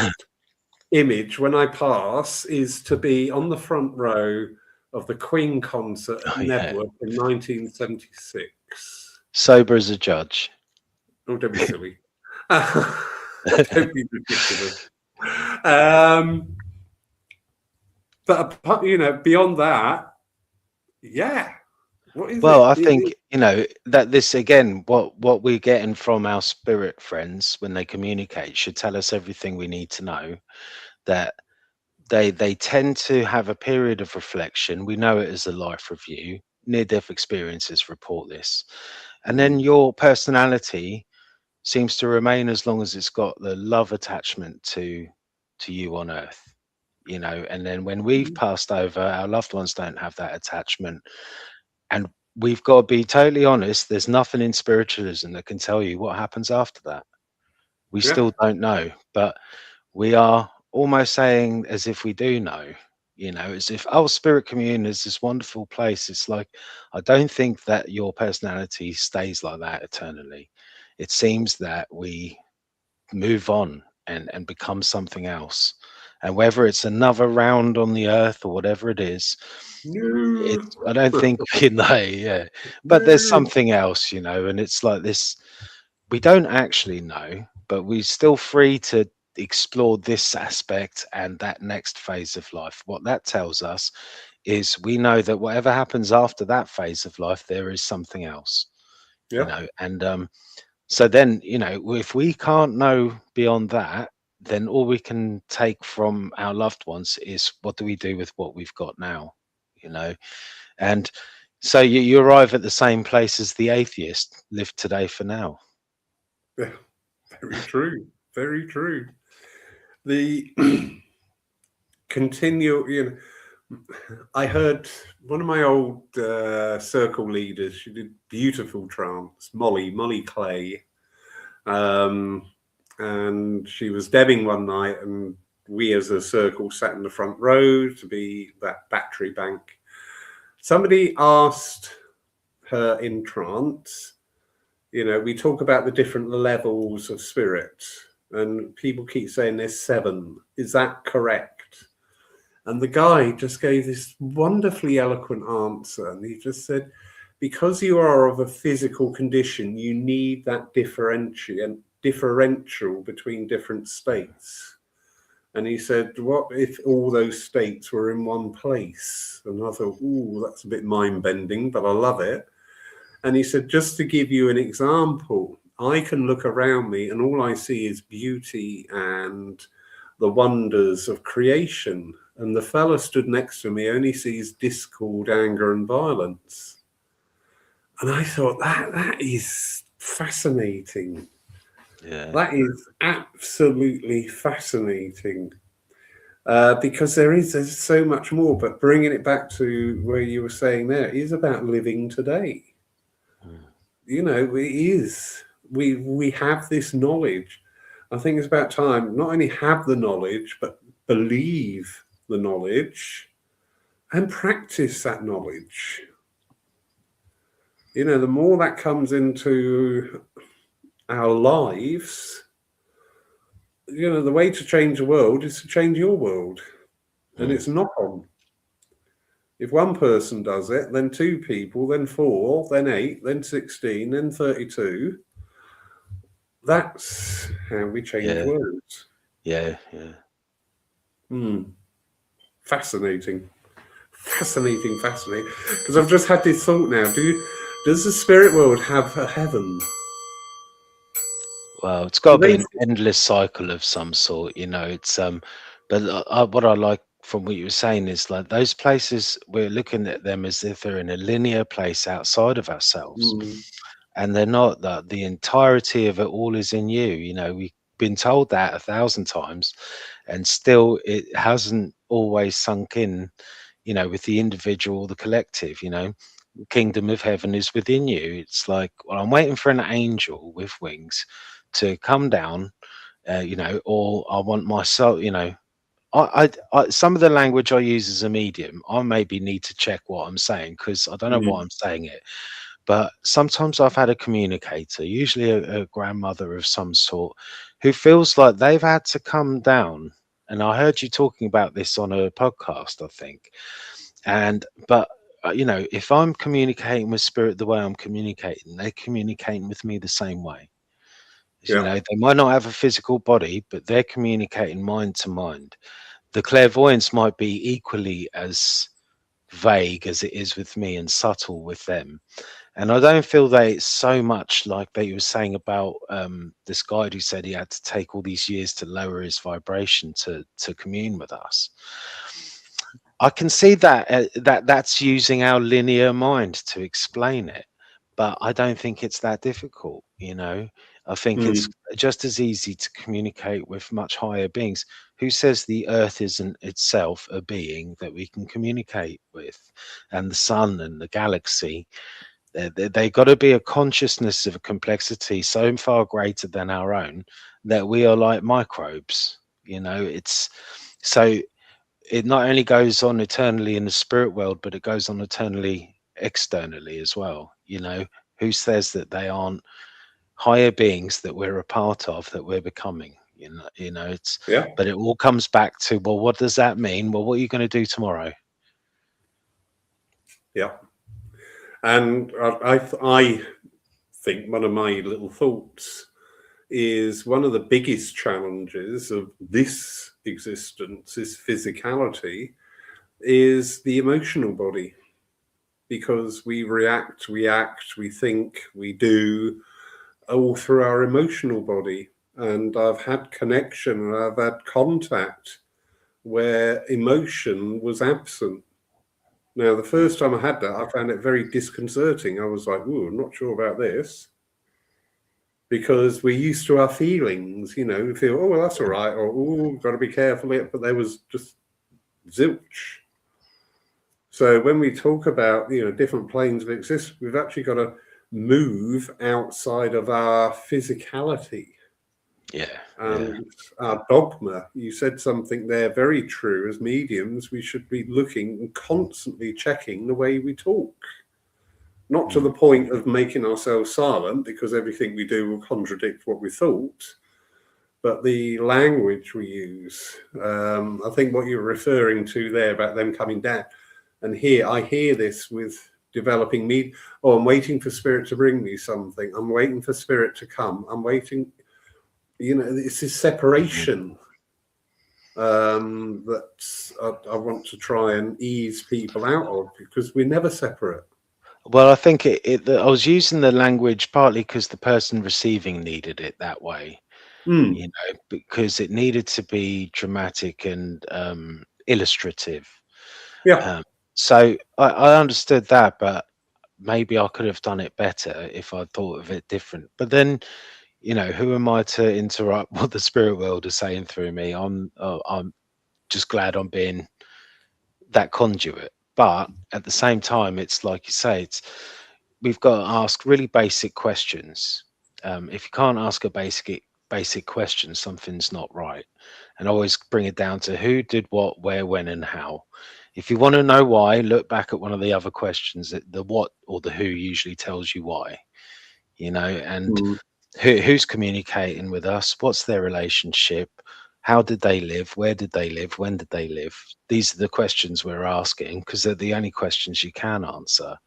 image when I pass is to be on the front row of the Queen concert at Nebworth in 1976. Sober as a judge. Oh, don't be silly. Don't be ridiculous. But, you know, beyond that, yeah. Well, I think, you know, that this, again, what we're getting from our spirit friends when they communicate should tell us everything we need to know. That they tend to have a period of reflection. We know it as a life review. Near-death experiences report this. And then your personality seems to remain as long as it's got the love attachment to you on earth, you know. And then when we've passed over, our loved ones don't have that attachment. And we've got to be totally honest, there's nothing in spiritualism that can tell you what happens after that. We still don't know, but we are almost saying as if we do know, you know, as if, oh, spirit commune is this wonderful place. It's like, I don't think that your personality stays like that eternally. It seems that we move on and become something else. And whether it's another round on the earth or whatever it is, I don't think we know, but there's something else, you know, and it's like this, we don't actually know, but we're still free to explore this aspect and that next phase of life. What that tells us is we know that whatever happens after that phase of life, there is something else, you know. And so then, you know, if we can't know beyond that, then all we can take from our loved ones is, what do we do with what we've got now, you know? And so you arrive at the same place as the atheist: live today for now. Yeah, very true. Very true. The continue. I heard one of my old circle leaders. She did beautiful trance, Molly Clay, and she was debbing one night, and we as a circle sat in the front row to be that battery bank. Somebody asked her in trance, we talk about the different levels of spirit, and people keep saying there's 7. Is that correct? And the guy just gave this wonderfully eloquent answer, and he just said, because you are of a physical condition, you need that differential between different states. And he said, what if all those states were in one place? And I thought, ooh, that's a bit mind-bending, but I love it. And he said, just to give you an example, I can look around me and all I see is beauty and the wonders of creation. And the fella stood next to me only sees discord, anger, and violence. And I thought, that is fascinating. Yeah. That is absolutely fascinating. Because there's so much more. But bringing it back to where you were saying there, it is about living today. It is. We have this knowledge. I think it's about time not only have the knowledge, but believe the knowledge and practice that knowledge. The more that comes into our lives, the way to change the world is to change your world. And it's knock on. If one person does it, then 2 people, then 4, then 8, then 16, then 32. That's how we change worlds. Yeah. Fascinating. Because I've just had this thought now. Does the spirit world have a heaven? Well, it's got to be an endless cycle of some sort, It's but what I like from what you were saying is like those places, we're looking at them as if they're in a linear place outside of ourselves, and they're not. That the entirety of it all is in you. We've been told that 1,000 times, and still it hasn't always sunk in. With the individual or the collective. The kingdom of heaven is within you. It's like, well, I'm waiting for an angel with wings to come down, or I want my soul, I some of the language I use as a medium, I maybe need to check what I'm saying because I don't know why I'm saying it. But sometimes I've had a communicator, usually a grandmother of some sort, who feels like they've had to come down. And I heard you talking about this on a podcast, I think. But if I'm communicating with spirit the way I'm communicating, they're communicating with me the same way. They might not have a physical body, but they're communicating mind to mind. The clairvoyance might be equally as vague as it is with me and subtle with them. And I don't feel that it's so much like that you were saying about this guide who said he had to take all these years to lower his vibration to commune with us. I can see that that's using our linear mind to explain it, but I don't think it's that difficult. I think it's just as easy to communicate with much higher beings. Who says the earth isn't itself a being that we can communicate with, and the sun and the galaxy? They got to be a consciousness of a complexity so far greater than our own that we are like microbes. It's so. It not only goes on eternally in the spirit world, but it goes on eternally externally as well. Who says that they aren't higher beings that we're a part of, that we're becoming? It's but it all comes back to, well, what does that mean? Well, what are you going to do tomorrow? Yeah, and I think one of my little thoughts is one of the biggest challenges of this existence is physicality, is the emotional body, because we react, we act, we think, we do all through our emotional body. And I've had connection and I've had contact where emotion was absent. Now, the first time I had that, I found it very disconcerting. I was like, ooh, I'm not sure about this. Because we're used to our feelings, we feel, oh, well, that's all right, or, oh, got to be careful. But there was just Zilch. So when we talk about, different planes of existence, we've actually got to move outside of our physicality. Yeah. And our dogma. You said something there very true. As mediums, we should be looking and constantly checking the way we talk. Not to the point of making ourselves silent, because everything we do will contradict what we thought, but the language we use. I think what you're referring to there about them coming down, and I hear this with developing me. Oh, I'm waiting for Spirit to bring me something. I'm waiting for Spirit to come. I'm waiting. It's this separation that I want to try and ease people out of, because we're never separate. Well, I think I was using the language partly because the person receiving needed it that way, because it needed to be dramatic and illustrative. Yeah. So I understood that, but maybe I could have done it better if I thought of it different. But then, who am I to interrupt what the spirit world is saying through me? I'm just glad I'm being that conduit. But at the same time, it's like you say, we've got to ask really basic questions. If you can't ask a basic question, something's not right. And always bring it down to who did what, where, when, and how. If you want to know why, look back at one of the other questions. The what or the who usually tells you why. And who's communicating with us? What's their relationship? How did they live? Where did they live? When did they live? These are the questions we're asking, because they're the only questions you can answer.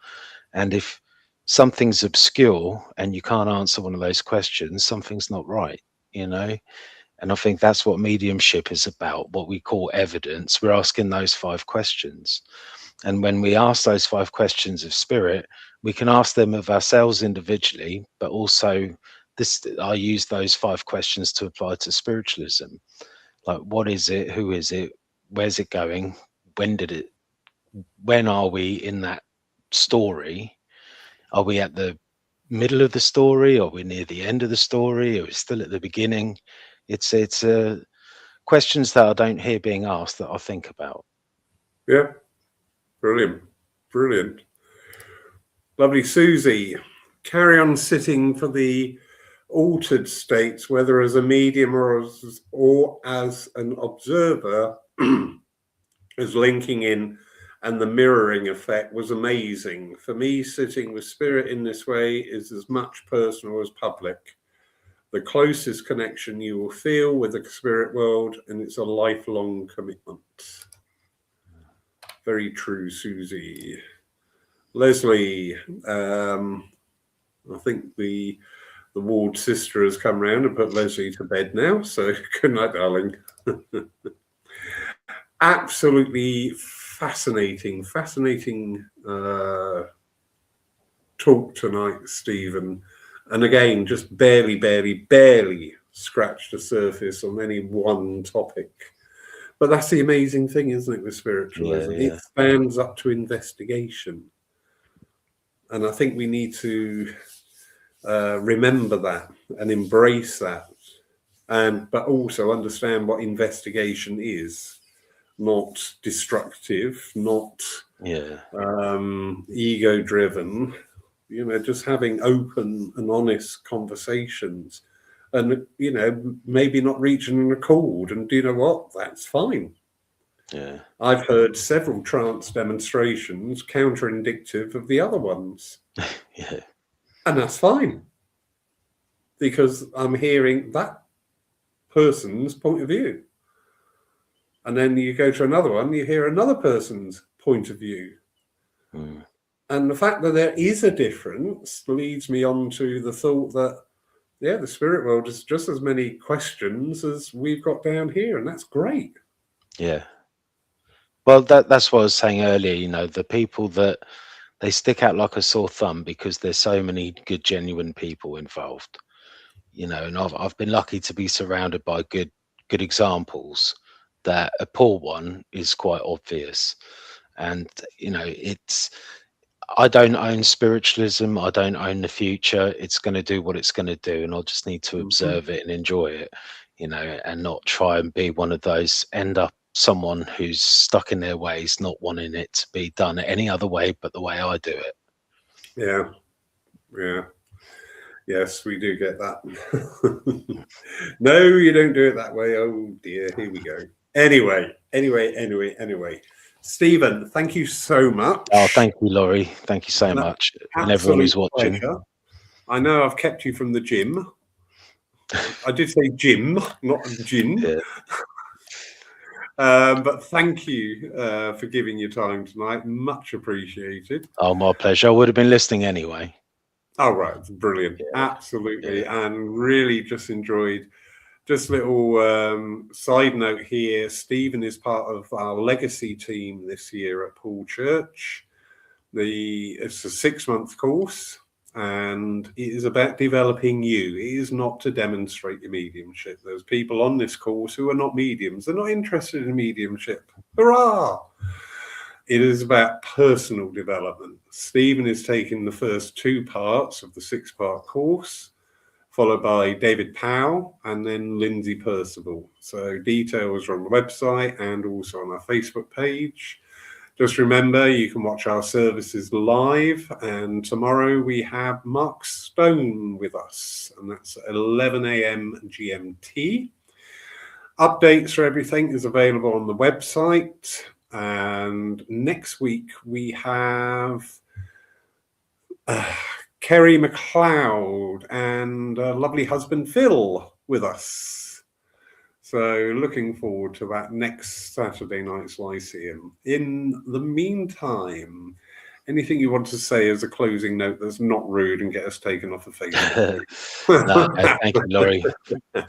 And if something's obscure and you can't answer one of those questions, something's not right, And I think that's what mediumship is about, what we call evidence. We're asking those 5 questions. And when we ask those 5 questions of spirit, we can ask them of ourselves individually, but also I use those 5 questions to apply to spiritualism. Like, what is it? Who is it? Where's it going? When are we in that story? Are we at the middle of the story? Are we near the end of the story? Are we still at the beginning? It's questions that I don't hear being asked that I think about. Yeah. Brilliant. Lovely. Susie, carry on sitting for the altered states, whether as a medium or as an observer, as linking in, and the mirroring effect was amazing. For me, sitting with spirit in this way is as much personal as public. The closest connection you will feel with the spirit world, and it's a lifelong commitment. Very true, Susie. Leslie, I think the ward sister has come round and put Leslie to bed now, so good night, darling. Absolutely fascinating talk tonight, Stephen. And again, just barely scratched the surface on any one topic. But that's the amazing thing, isn't it, with spiritualism? Yeah. It spans up to investigation. And I think we need to remember that and embrace that, but also understand what investigation is. Not destructive, not ego-driven, just having open and honest conversations, and maybe not reaching an accord. And do you know what? That's fine. Yeah, I've heard several trance demonstrations counterindicative of the other ones. yeah, And that's fine, because I'm hearing that person's point of view. And then you go to another one, you hear another person's point of view. And the fact that there is a difference leads me on to the thought that, the spirit world is just as many questions as we've got down here, and that's great. Yeah. Well, that's what I was saying earlier, the people that they stick out like a sore thumb because there's so many good, genuine people involved, and I've been lucky to be surrounded by good examples. That a poor one is quite obvious. And, I don't own spiritualism. I don't own the future. It's going to do what it's going to do. And I'll just need to observe it and enjoy it, and not try and be one of those, end up someone who's stuck in their ways, not wanting it to be done any other way but the way I do it. Yeah. Yes, we do get that. No, you don't do it that way. Oh dear, here we go. Anyway. Stephen, thank you so much. Oh, thank you, Laurie. Thank you so much. And everyone who's watching. Pleasure. I know I've kept you from the gym. I did say gym, not gin. Yeah. But thank you for giving your time tonight. Much appreciated. Oh, my pleasure. I would have been listening anyway. Oh, right. Brilliant. Yeah. Absolutely. Yeah. And really just enjoyed. Just little side note here. Stephen is part of our legacy team this year at Paul Church. It's a 6-month course, and it is about developing you. It is not to demonstrate your mediumship. There's people on this course who are not mediums. They're not interested in mediumship. Hurrah! It is about personal development. Stephen is taking the first 2 parts of the 6-part course, followed by David Powell and then Lindsay Percival. So details are on the website and also on our Facebook page. Just remember, you can watch our services live, and tomorrow we have Mark Stone with us, and that's at 11 a.m. GMT. Updates for everything is available on the website, and next week we have Kerry McLeod and lovely husband Phil with us. So looking forward to that next Saturday night's Lyceum. In the meantime, anything you want to say as a closing note that's not rude and get us taken off the Facebook? No, thank you, Laurie.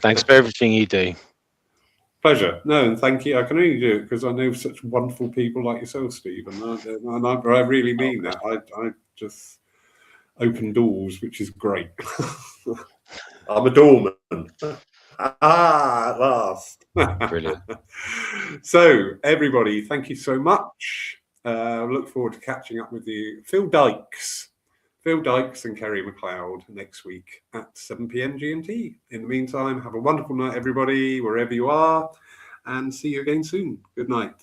Thanks for everything you do. Pleasure. No, and thank you. I can only do it because I know such wonderful people like yourself, Stephen. And I really mean that. I just open doors, which is great. I'm a doorman. At last. Brilliant. So, everybody, thank you so much. Look forward to catching up with you. Phil Dykes and Kerry McLeod next week at 7 p.m. GMT. In the meantime, have a wonderful night, everybody, wherever you are, and see you again soon. Good night.